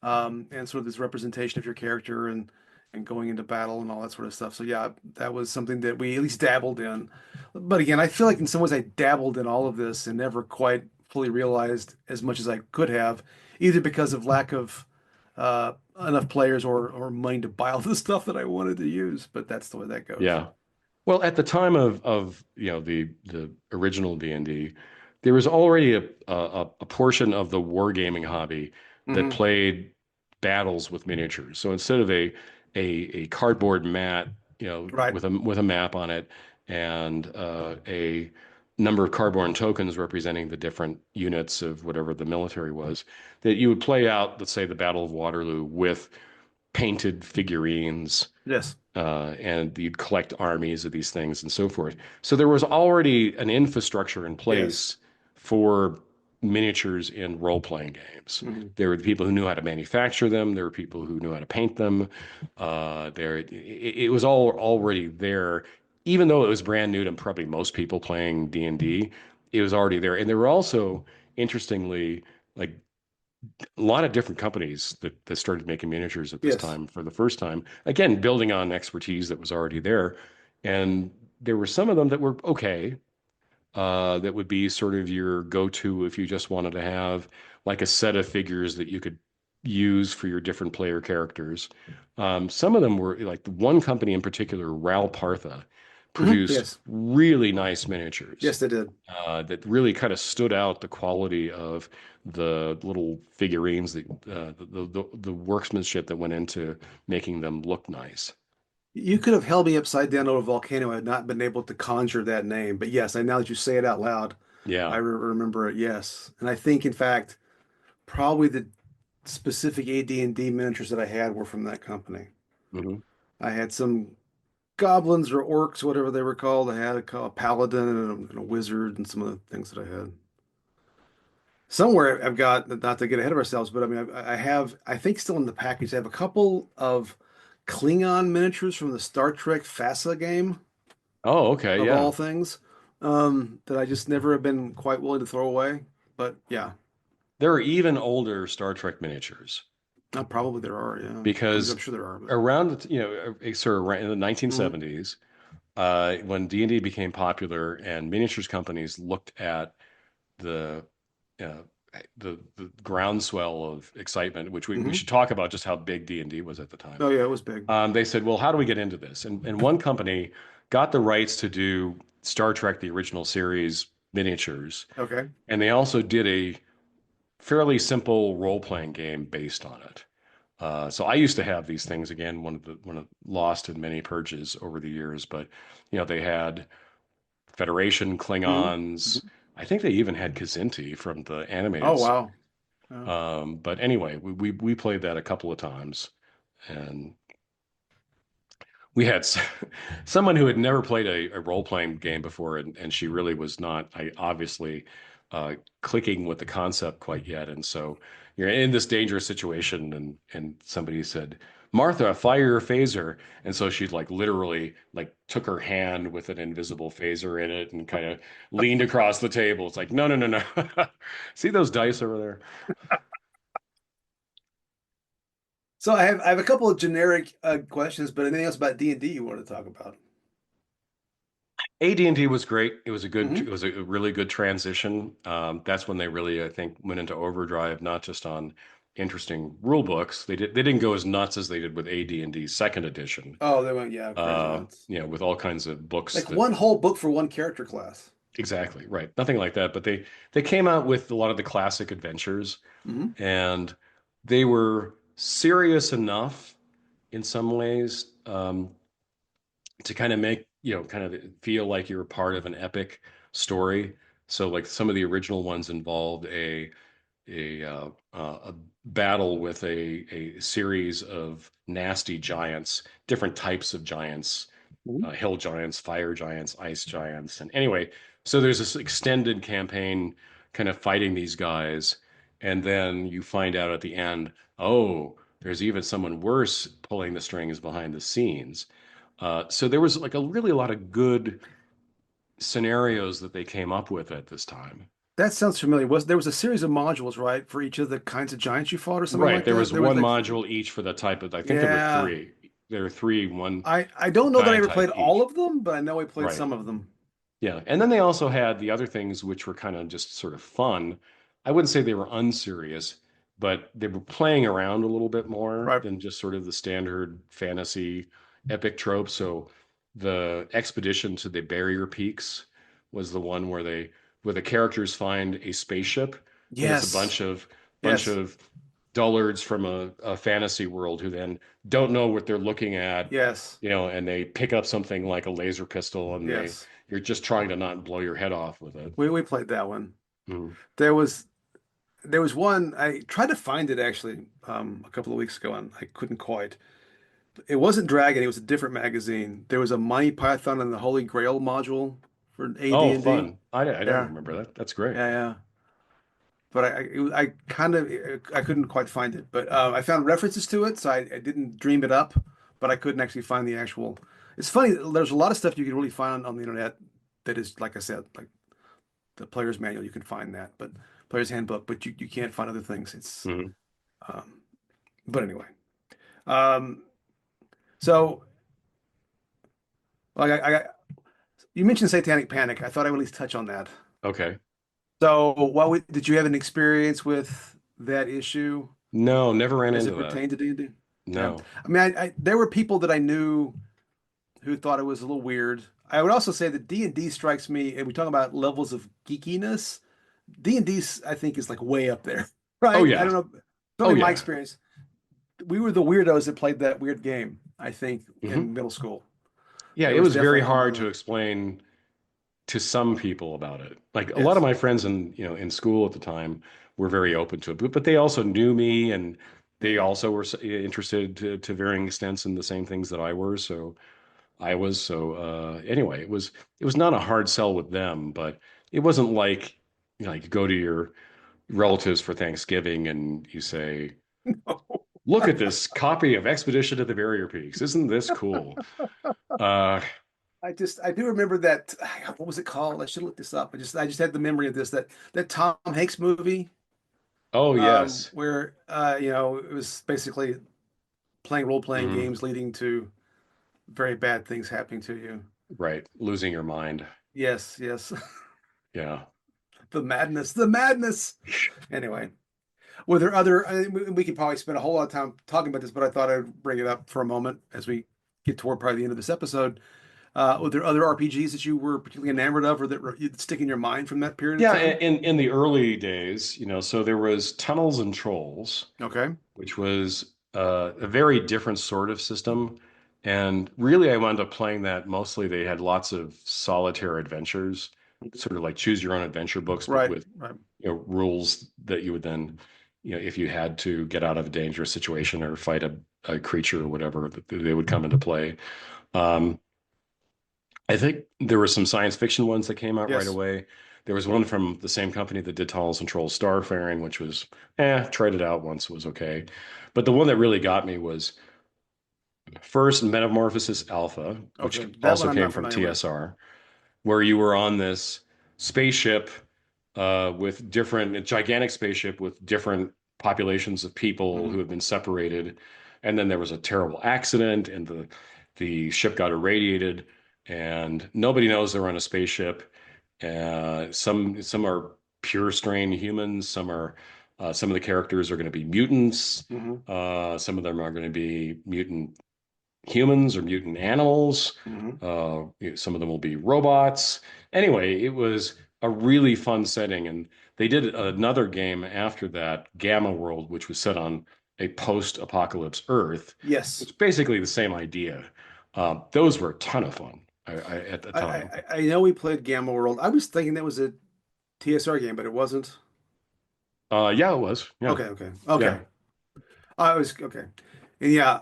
and sort of this representation of your character and going into battle and all that sort of stuff. So yeah, that was something that we at least dabbled in. But again, I feel like in some ways I dabbled in all of this and never quite fully realized as much as I could have, either because of lack of enough players or money to buy all the stuff that I wanted to use. But that's the way that goes. Yeah. Well, at the time of the original D&D, there was already a portion of the wargaming hobby that Hmm. played battles with miniatures. So instead of a cardboard mat, Right. with a map on it and a number of cardboard tokens representing the different units of whatever the military was, that you would play out, let's say, the Battle of Waterloo with painted figurines, Yes. and you'd collect armies of these things and so forth. So there was already an infrastructure in Yes. place for miniatures in role-playing games. Hmm. There were the people who knew how to manufacture them. There were people who knew how to paint them. It was all already there, even though it was brand new to probably most people playing D&D. It was already there, and there were also, interestingly, like a lot of different companies that started making miniatures at this Yes. time for the first time. Again, building on expertise that was already there. And there were some of them that were okay, that would be sort of your go-to if you just wanted to have like a set of figures that you could use for your different player characters. Some of them were like the one company in particular, Ral Partha, Hmm. produced Yes. really nice miniatures Yes, they did. that really kind of stood out the quality of the little figurines, the workmanship that went into making them look nice. You could have held me upside down over a volcano. I had not been able to conjure that name. But yes, I now that you say it out loud, I Yeah. remember it. Yes. And I think, in fact, probably the specific AD&D miniatures that I had were from that company. Hmm. I had some goblins or orcs, whatever they were called. I had a paladin and a wizard and some of the things that I had. Somewhere I've got, not to get ahead of ourselves, but I mean, I have, I think still in the package, I have a couple of Klingon miniatures from the Star Trek FASA game, Oh, okay. of all Yeah. things, that I just never have been quite willing to throw away. But yeah, There are even older Star Trek miniatures probably there are. Yeah, I'm because sure there are. But around, sort of in the mhm. 1970s, when D&D became popular and miniatures companies looked at the uh, the groundswell of excitement, which we Mhm. should talk about just how big D&D was at the time. Oh yeah, it was big. They said, well, how do we get into this? And one company got the rights to do Star Trek, the original series miniatures, Okay. and they also did a fairly simple role-playing game based on it. So I used to have these things again, one of lost in many purges over the years, but they had Federation, Mhm. Klingons. Mhm. I think they even had Kazinti from the Oh animated series. wow. Oh. But anyway, we played that a couple of times, and we had someone who had never played a role-playing game before, and she really was not, obviously, clicking with the concept quite yet. And so you're in this dangerous situation, and somebody said, "Martha, fire your phaser." And so she like literally like took her hand with an invisible phaser in it and kind of leaned across the table. It's like, no, no, no, no. See those dice over there? So I have a couple of generic questions, but anything else about D&D you want to talk about? AD&D was great. It Hmm. was a really good transition. That's when they really, I think, went into overdrive, not just on interesting rule books. They didn't go as nuts as they did with AD&D second edition. Oh, they went, yeah, crazy nuts. With all kinds of books Like that one whole book for one character class. exactly right. Nothing like that. But they came out with a lot of the classic adventures, Hmm. and they were serious enough in some ways, to kind of make, kind of feel like you're part of an epic story. So like some of the original ones involved a a battle with a series of nasty giants, different types of giants, Mhm. hill giants, fire giants, ice giants. And anyway, so there's this extended campaign kind of fighting these guys. And then you find out at the end, oh, there's even someone worse pulling the strings behind the scenes. So there was like a really a lot of good scenarios that they came up with at this time. That sounds familiar. Was there was a series of modules, right, for each of the kinds of giants you fought or something Right. like There that? was There was one like, module each for the type of, I think there were yeah. three. There were three, one I don't know that I giant ever type played all each. of them, but I know I played Right. some of them. Yeah. And then they also had the other things which were kind of just sort of fun. I wouldn't say they were unserious, but they were playing around a little bit more Right. than just sort of the standard fantasy epic trope. So the expedition to the barrier peaks was the one where the characters find a spaceship and it's a Yes. bunch Yes. of dullards from a fantasy world who then don't know what they're looking at, Yes. and they pick up something like a laser pistol and Yes. you're just trying to not blow your head off with it. We played that one. Mm. There was there was one I tried to find it actually a couple of weeks ago and I couldn't quite. It wasn't Dragon, it was a different magazine. There was a Monty Python and the Holy Grail module for Oh, AD&D. fun. I don't Yeah. remember that. That's great. Yeah, yeah. But I kind of I couldn't quite find it. But I found references to it, so I didn't dream it up, but I couldn't actually find the actual. It's funny, there's a lot of stuff you can really find on the internet that is, like I said, like the player's manual, you can find that, but player's handbook, but you can't find other things. It's Mhm. um, but anyway. Um, so like you mentioned Satanic Panic. I thought I would at least touch on that. Okay. So did you have an experience with that issue No, never ran as into it that. pertained to D&D? Yeah. No. I mean, there were people that I knew who thought it was a little weird. I would also say that D&D strikes me, and we talk about levels of geekiness. D&D, I think, is like way up there, Oh right? I yeah. don't know. Oh Certainly, my yeah. experience, we were the weirdos that played that weird game, I think, Hmm. in middle school. Yeah, There it was was very definitely more hard to than, explain to some people about it. Like a lot of yes. my friends in school at the time were very open to it, but they also knew me and they Mhm. also were interested to varying extents in the same things that I were. So I was. So anyway, it was not a hard sell with them, but it wasn't like you go to your relatives for Thanksgiving and you say, "Look at this copy of Expedition to the Barrier Peaks. Isn't this cool?" Uh, I do remember that. What was it called? I should look this up. I just had the memory of this that Tom Hanks movie oh yes. where it was basically playing role-playing Hmm. games leading to very bad things happening to you. Right. Losing your mind. Yes, yes. Yeah. The madness, the madness. Anyway, were there other? We could probably spend a whole lot of time talking about this, but I thought I'd bring it up for a moment as we get toward probably the end of this episode. Were there other RPGs that you were particularly enamored of, or that stick in your mind from that period of Yeah, time? in the early days, so there was Tunnels and Trolls, Okay. which was a very different sort of system. And really, I wound up playing that mostly. They had lots of solitaire adventures, sort of like choose your own adventure books, but Right, with right. rules that you would then, if you had to get out of a dangerous situation or fight a creature or whatever, they would come into play. Um, I think there were some science fiction ones that came out right Yes. away. There was one from the same company that did Tunnels and Trolls Starfaring, which was, tried it out once, was okay. But the one that really got me was first Metamorphosis Alpha, which Okay. That one also I'm came not from familiar with. TSR, where you were on this spaceship with a gigantic spaceship with different populations of people who Hmm. had been separated. And then there was a terrible accident, and the ship got irradiated, and nobody knows they're on a spaceship. Some are pure strain humans. Some of the characters are going to be mutants. Hmm. Some of them are going to be mutant humans or mutant animals. Hmm. Some of them will be robots. Anyway, it was a really fun setting. And they did another game after that, Gamma World, which was set on a post-apocalypse Earth. Yes. It's basically the same idea. Those were a ton of fun at the time. I know we played Gamma World. I was thinking that was a TSR game, but it wasn't. Yeah, it was. Yeah. Okay, okay, Yeah. okay. I was okay. And yeah,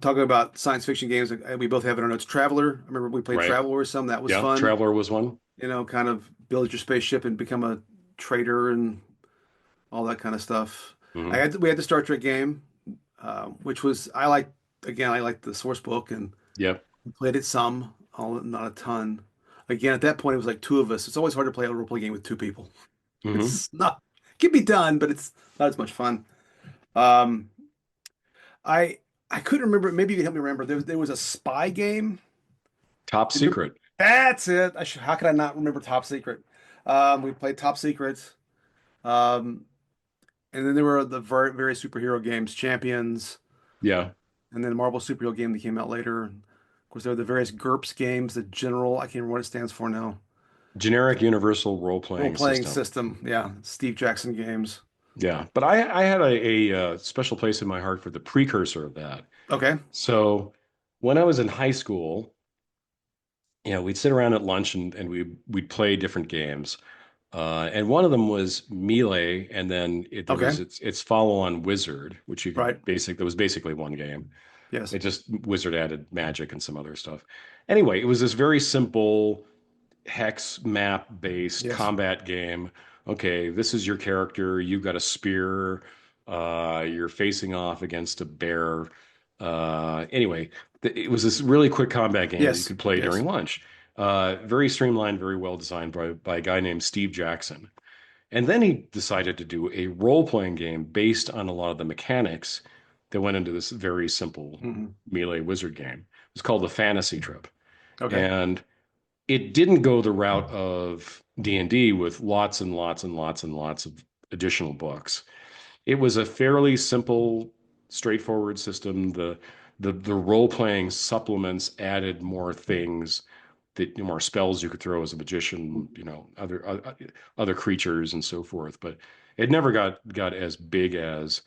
talking about science fiction games, we both have it on notes. Traveler. I remember we played Right. Traveler some. That was Yeah. fun. Traveler was one. Kind of build your spaceship and become a trader and all that kind of stuff. Hmm. We had the Star Trek game, which was I like. Again, I liked the source book and Yep. we played it some, all not a ton. Again, at that point, it was like two of us. It's always hard to play a role play game with two people. Hmm. It's not, it can be done, but it's not as much fun. Um, I I couldn't remember. Maybe you can help me remember. There was a spy game. Top Do you remember? Secret. That's it. How could I not remember Top Secret? We played Top Secret. Um, and then there were the various superhero games, Champions, Yeah. and then Marvel superhero game that came out later. Of course, there were the various GURPS games, the General. I can't remember what it stands for now. Generic Universal Role Role-Playing playing System. system. Yeah, Steve Jackson games. Yeah. But I had a special place in my heart for the precursor of that. Okay. So when I was in high school, we'd sit around at lunch and we'd play different games. And one of them was Melee, and then there Okay. was its follow-on Wizard, which you could Right. basic that was basically one game. Yes. It just Wizard added magic and some other stuff. Anyway, it was this very simple hex map based Yes. combat game. Okay, this is your character. You've got a spear. You're facing off against a bear. Anyway, it was this really quick combat game that you Yes. could play Yes. during lunch. Very streamlined, very well designed by a guy named Steve Jackson. And then he decided to do a role playing game based on a lot of the mechanics that went into this very simple Hmm. melee wizard game. It's called the Fantasy Trip. Okay. And it didn't go the route of D&D with lots and lots and lots and lots of additional books. It was a fairly simple, straightforward system. The role-playing supplements added more things that more spells you could throw as a magician, other creatures and so forth. But it never got as big as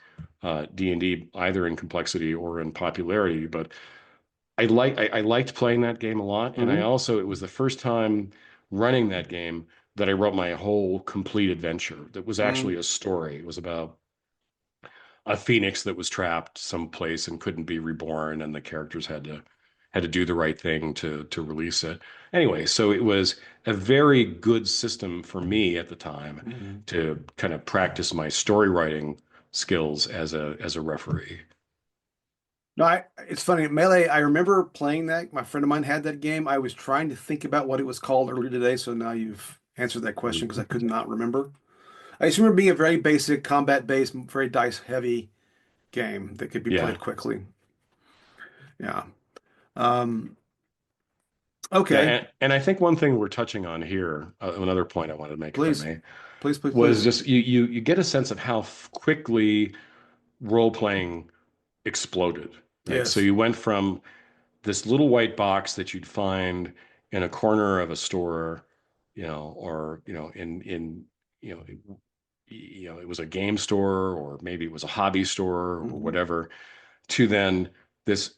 D&D either in complexity or in popularity. But I liked playing that game a lot, and I Hmm. also it was the first time running that game that I wrote my whole complete adventure. That was Hmm. actually a story. It was about a phoenix that was trapped someplace and couldn't be reborn, and the characters had to do the right thing to release it. Anyway, so it was a very good system for me at the time Hmm. to kind of practice my story writing skills as a referee. No, it's funny. Melee, I remember playing that. My friend of mine had that game. I was trying to think about what it was called earlier today, so now you've answered that question because I could not remember. I just remember being a very basic combat-based, very dice-heavy game that could be Yeah. played quickly. Yeah. Yeah, Okay. and I think one thing we're touching on here, another point I wanted to make, if I Please. may, Please, please, was please. just you get a sense of how quickly role playing exploded, right? So Yes. you went from this little white box that you'd find in a corner of a store, or in you know it was a game store or maybe it was a hobby store or Hmm. whatever, to then this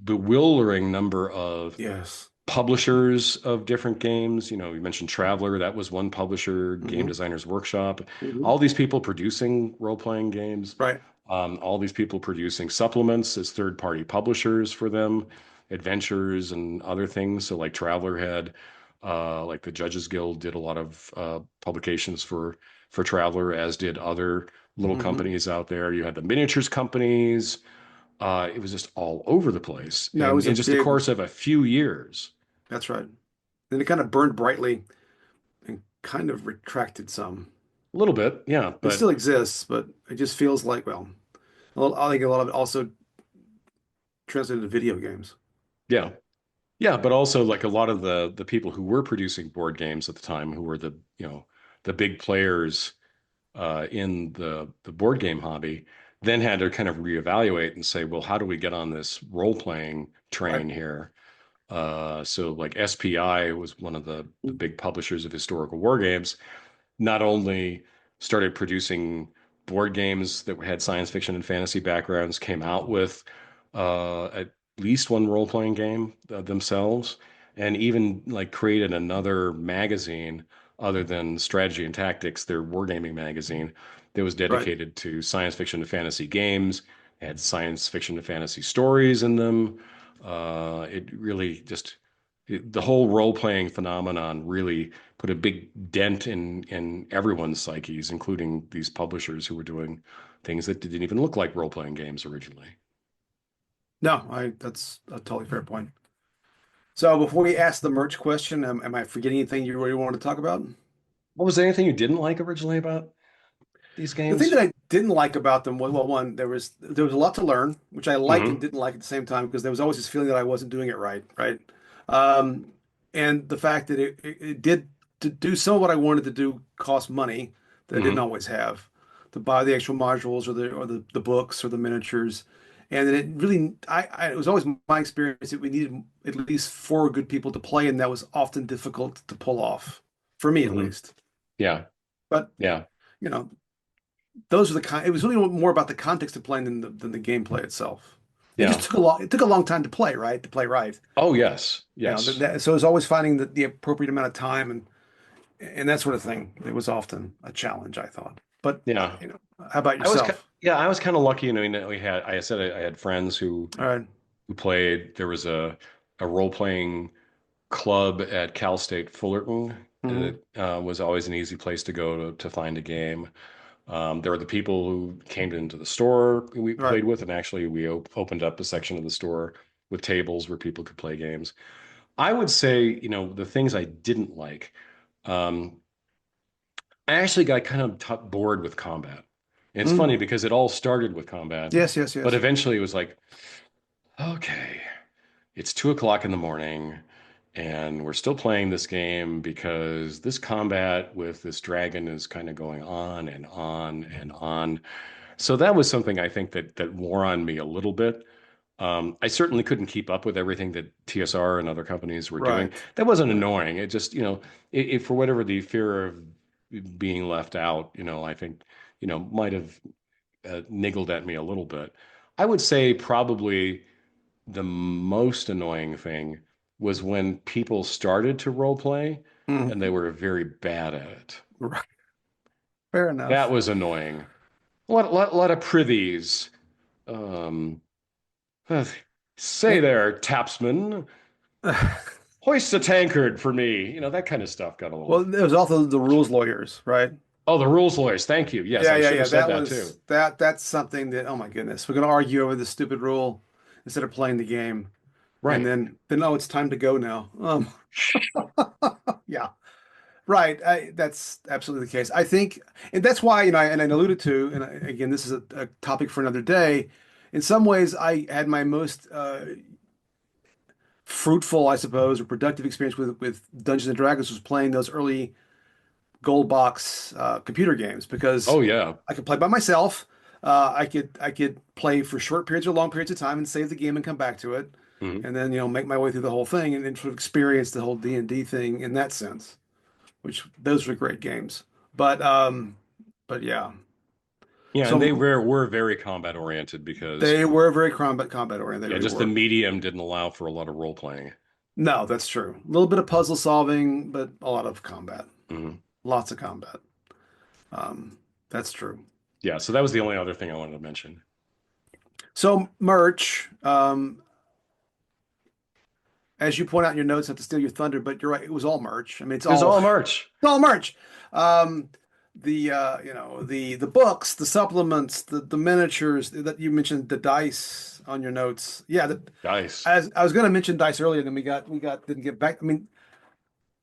bewildering number of Yes. publishers of different games. You mentioned Traveler, that was one publisher, Game Hmm. Designers Workshop. Hmm. All these people producing role-playing games, Right. all these people producing supplements as third-party publishers for them, adventures and other things. So like Traveler had, like the Judges Guild did a lot of publications for Traveler, as did other little Hmm. companies out there. You had the miniatures companies. It was just all over the place. No, it And was a in just the big, course of a few years, that's right. And it kind of burned brightly and kind of retracted some. a little bit, yeah, It still but exists, but it just feels like, well, I think a lot of it also translated to video games. yeah, yeah, but also like a lot of the people who were producing board games at the time, who were the big players in the board game hobby, then had to kind of reevaluate and say, well, how do we get on this role playing Right. train here? So like SPI was one of the big publishers of historical war games, not only started producing board games that had science fiction and fantasy backgrounds, came out with at least one role-playing game themselves, and even like created another magazine other than strategy and tactics, their wargaming magazine that was Right. dedicated to science fiction and fantasy games. It had science fiction and fantasy stories in them. It really just the whole role-playing phenomenon really put a big dent in everyone's psyches, including these publishers who were doing things that didn't even look like role-playing games originally. No, I that's a totally fair point. So before we ask the merch question, am I forgetting anything you really want to talk about? What was there anything you didn't like originally about these The thing games? that I didn't like about them was, well, one, there was a lot to learn, which I liked and Hmm. didn't like at the same time because there was always this feeling that I wasn't doing it right, right? Um, and the fact that it did to do some of what I wanted to do cost money that I didn't Hmm. always have to buy the actual modules or the books or the miniatures. And then it really, it was always my experience that we needed at least four good people to play, and that was often difficult to pull off, for me at Hmm. least. Yeah. But Yeah. you know, those are the kind. It was really more about the context of playing than the gameplay itself. It just Yeah. took a long. It took a long time to play, right? To play right. Oh, yes. That, Yes. so it was always finding the appropriate amount of time and that sort of thing. It was often a challenge, I thought. But Yeah. how about I was, yourself? yeah, I was kind of lucky. I mean, I said I had friends All right. who played. There was a role-playing club at Cal State Fullerton Hmm. that was always an easy place to go to find a game. There were the people who came into the store we Right. played with, and actually we opened up a section of the store with tables where people could play games. I would say, the things I didn't like. Um, I actually got kind of bored with combat. And it's funny Mm. because it all started with combat, Yes. Yes. but Yes. eventually it was like, okay, it's 2 o'clock in the morning, and we're still playing this game because this combat with this dragon is kind of going on and on and on. So that was something I think that wore on me a little bit. I certainly couldn't keep up with everything that TSR and other companies were doing. Right. That wasn't Right. annoying. It just, for whatever the fear of being left out, I think, might have niggled at me a little bit. I would say probably the most annoying thing was when people started to role play Mm. and they were very bad at it. Right. Fair That enough. was annoying. Lot of privies. Um, say It, there, tapsman, hoist a tankard for me. That kind of stuff got a well, little. there was also the rules lawyers, right? Oh, the rules lawyers. Thank you. Yes, Yeah, I yeah, should yeah. have said That that was too. that's something that, oh my goodness, we're gonna argue over this stupid rule instead of playing the game. And Right. then oh, it's time to go now. Yeah, right. That's absolutely the case. I think, and that's why, and I alluded to, and again, this is a topic for another day. In some ways, I had my most fruitful, I suppose, or productive experience with Dungeons and Dragons was playing those early gold box computer games because Oh yeah. I could play by myself. I could play for short periods or long periods of time and save the game and come back to it, Mhm. and then make my way through the whole thing and sort of experience the whole D&D thing in that sense. Which those were great games. But yeah. Yeah, and So were very combat oriented because they were very combat oriented. They yeah, really just the were. medium didn't allow for a lot of role playing. No, that's true. A little bit of puzzle solving, but a lot of combat. Mhm. Lots of combat. Um, that's true. Yeah, so that was the only other thing I wanted to mention. So merch, as you point out in your notes, not to steal your thunder, but you're right, it was all merch. I mean, It was all merch. it's all merch. Um, the books, the supplements, the miniatures that you mentioned, the dice on your notes. Yeah, Dice. as I was going to mention dice earlier, then we didn't get back. I mean,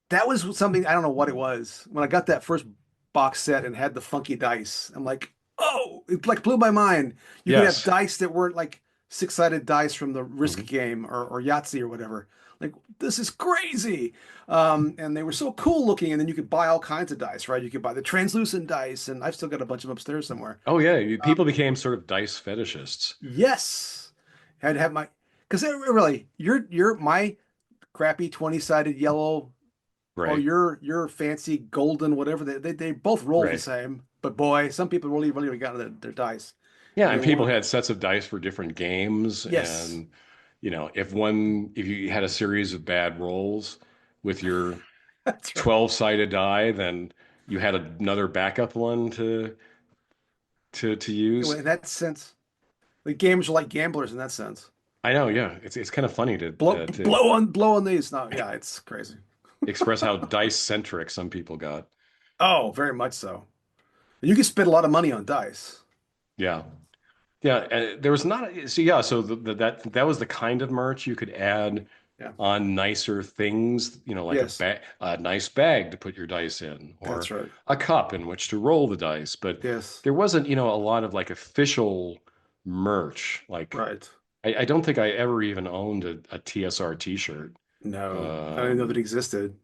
that was something I don't know what it was. When I got that first box set and had the funky dice, I'm like, oh, it like blew my mind. You could have Yes. dice that weren't like six-sided dice from the Risk Mhm. game or Yahtzee or whatever. Like this is crazy. And they were so cool looking, and then you could buy all kinds of dice, right? You could buy the translucent dice, and I've still got a bunch of them upstairs somewhere. Oh yeah, Um, people became sort of dice fetishists. yes, had to have my because really, you're my crappy 20-sided yellow or Right. your fancy golden whatever they both roll the Right. same, but boy, some people really got their dice, Yeah, and they and people want had sets of dice for different games, yes, and if you had a series of bad rolls with your That's right. 12-sided die, then you had another backup one to use. In that sense, the games are like gamblers in that sense. I know, yeah. It's kind of funny to Blow on these. No, yeah, it's crazy. express how dice centric some people got. Oh, very much so. You can spend a lot of money on dice. Yeah. Yeah, there was not so yeah, so that was the kind of merch you could add Yeah. on nicer things, like Yes, a nice bag to put your dice in, that's or right. a cup in which to roll the dice. But Yes, there wasn't, a lot of like official merch. Like right. I don't think I ever even owned a TSR t-shirt. No, I didn't know that Um, existed.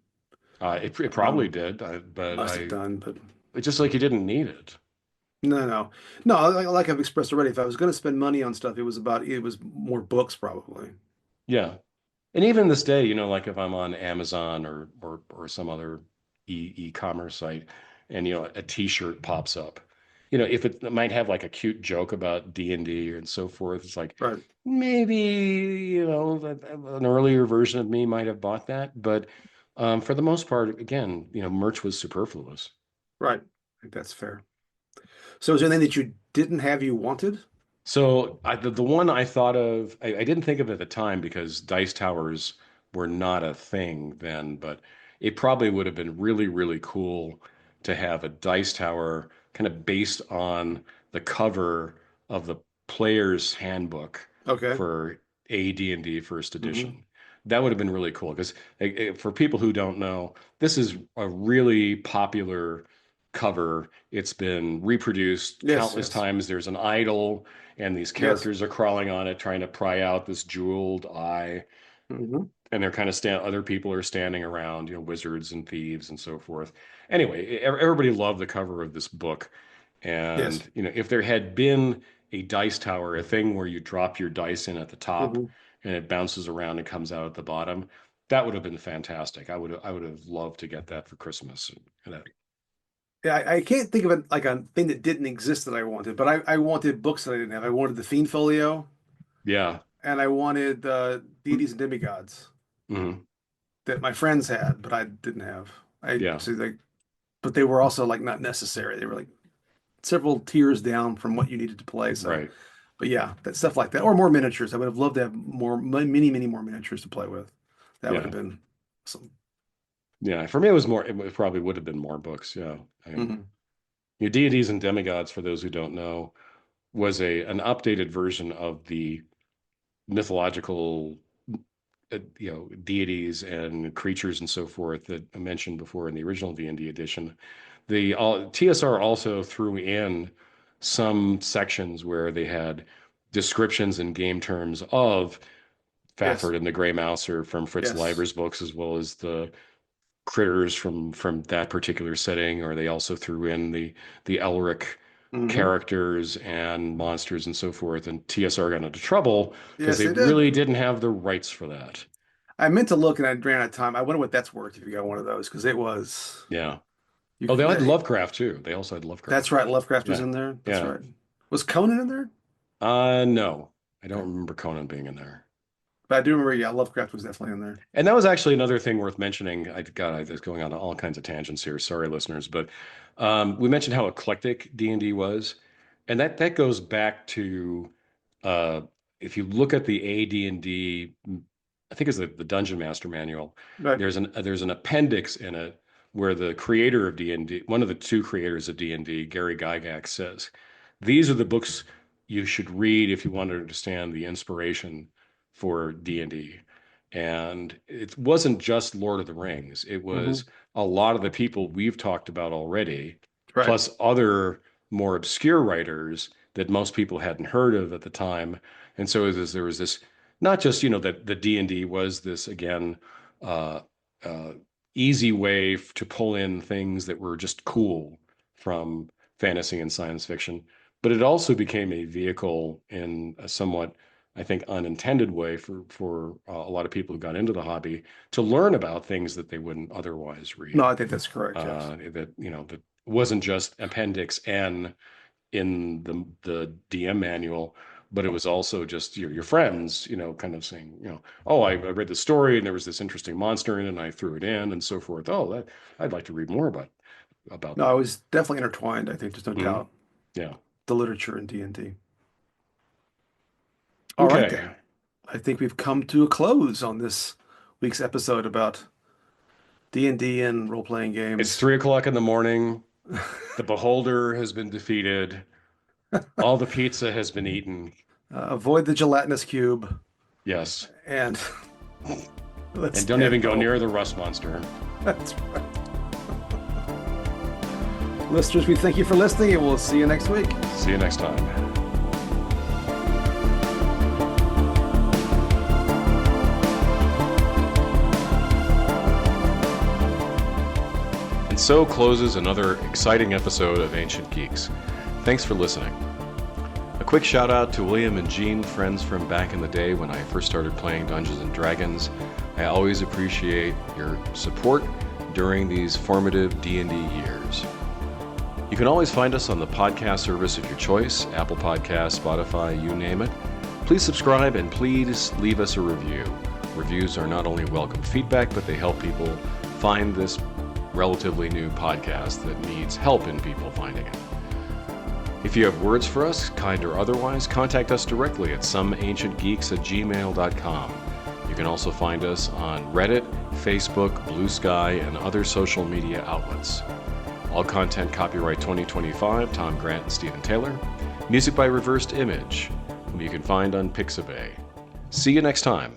it probably Um, did, but must have done, but it's just like you didn't need it. no, no, no. Like I've expressed already, if I was going to spend money on stuff, it was more books probably. Yeah. And even this day, like if I'm on Amazon or some other e-commerce site and a t-shirt pops up, if it might have like a cute joke about D&D and so forth, it's like Right, maybe, an earlier version of me might have bought that, but for the most part, again, merch was superfluous. right. I think that's fair. So is there anything that you didn't have you wanted? So the one I thought of, I didn't think of it at the time because dice towers were not a thing then, but it probably would have been really, really cool to have a dice tower kind of based on the cover of the player's handbook Okay. for AD&D First Hmm. Edition. That would have been really cool because for people who don't know, this is a really popular cover. It's been reproduced Yes, countless yes. times. There's an idol and these Yes. characters are crawling on it trying to pry out this jeweled eye, Hmm. and they're kind of other people are standing around, wizards and thieves and so forth. Anyway, everybody loved the cover of this book. Yes. And if there had been a dice tower, a thing where you drop your dice in at the top Hmm. and it bounces around and comes out at the bottom, that would have been fantastic. I would have loved to get that for Christmas. Yeah, I can't think of it like a thing that didn't exist that I wanted, but I wanted books that I didn't have. I wanted the Fiend Folio, Yeah. and I wanted deities and demigods Hmm. that my friends had, but I didn't have. I Yeah. so like, but they were also like not necessary. They were like several tiers down from what you needed to play. So, Right. but yeah, that stuff like that, or more miniatures. I would have loved to have many more miniatures to play with. That would have Yeah. been awesome. Yeah, for me it was more. Probably would have been more books. Yeah, Hmm. Deities and Demigods, for those who don't know, was an updated version of the mythological, deities and creatures and so forth that I mentioned before in the original D&D edition. The TSR also threw in some sections where they had descriptions and game terms of Yes, Fafhrd and the Grey Mouser from Fritz yes. Leiber's books, as well as the critters from that particular setting, or they also threw in the Elric Hmm. characters and monsters and so forth. And TSR got into trouble because Yes, they they did. really didn't have the rights for that. I meant to look and I ran out of time. I wonder what that's worth if you got one of those because it was Yeah. you. Oh, they had Lovecraft too. They also had That's Lovecraft. right. Lovecraft was Yeah. in there. That's Yeah. right. Was Conan in there? No, I don't Okay. remember Conan being in there. But I do remember, yeah, Lovecraft was definitely in there. And that was actually another thing worth mentioning. God, I was going on all kinds of tangents here. Sorry, listeners, but we mentioned how eclectic D&D was, and that goes back to uh, if you look at the AD&D, I think it's the Dungeon Master Manual. Right. There's an appendix in it where the creator of D&D, one of the two creators of D&D, Gary Gygax, says, "These are the books you should read if you want to understand the inspiration for D&D." And it wasn't just Lord of the Rings. It Hmm. was a lot of the people we've talked about already, Right. plus other more obscure writers that most people hadn't heard of at the time. And so there was this, not just, that the D&D was this, again, uh, uh, easy way to pull in things that were just cool from fantasy and science fiction, but it also became a vehicle in a somewhat, I think, unintended way for a lot of people who got into the hobby to learn about things that they wouldn't otherwise No, read. I think that's correct. Yes. That wasn't just Appendix N in the DM manual, but it was also just your friends, kind of saying, oh, I read the story and there was this interesting monster in it and I threw it in and so forth. Oh, I'd like to read more about No, I that. was definitely intertwined. I think there's no Mhm. doubt. Yeah. The literature in D&D. All right, Okay. then. I think we've come to a close on this week's episode about D&D and role-playing It's games. 3 o'clock in the morning. The beholder has been defeated. All the pizza has been eaten. Avoid the gelatinous cube Yes. and let's And don't head even go home. near the rust monster. That's right. Listeners, we thank you for listening and we'll see you next week. See you next time. And so closes another exciting episode of Ancient Geeks. Thanks for listening. A quick shout out to William and Jean, friends from back in the day when I first started playing Dungeons and Dragons. I always appreciate your support during these formative D&D years. You can always find us on the podcast service of your choice, Apple Podcasts, Spotify, you name it. Please subscribe and please leave us a review. Reviews are not only welcome feedback, but they help people find this relatively new podcast that needs help in people finding it. If you have words for us, kind or otherwise, contact us directly at someancientgeeks@gmail.com. You can also find us on Reddit, Facebook, Blue Sky, and other social media outlets. All content copyright 2025, Tom Grant and Stephen Taylor. Music by Reversed Image, whom you can find on Pixabay. See you next time.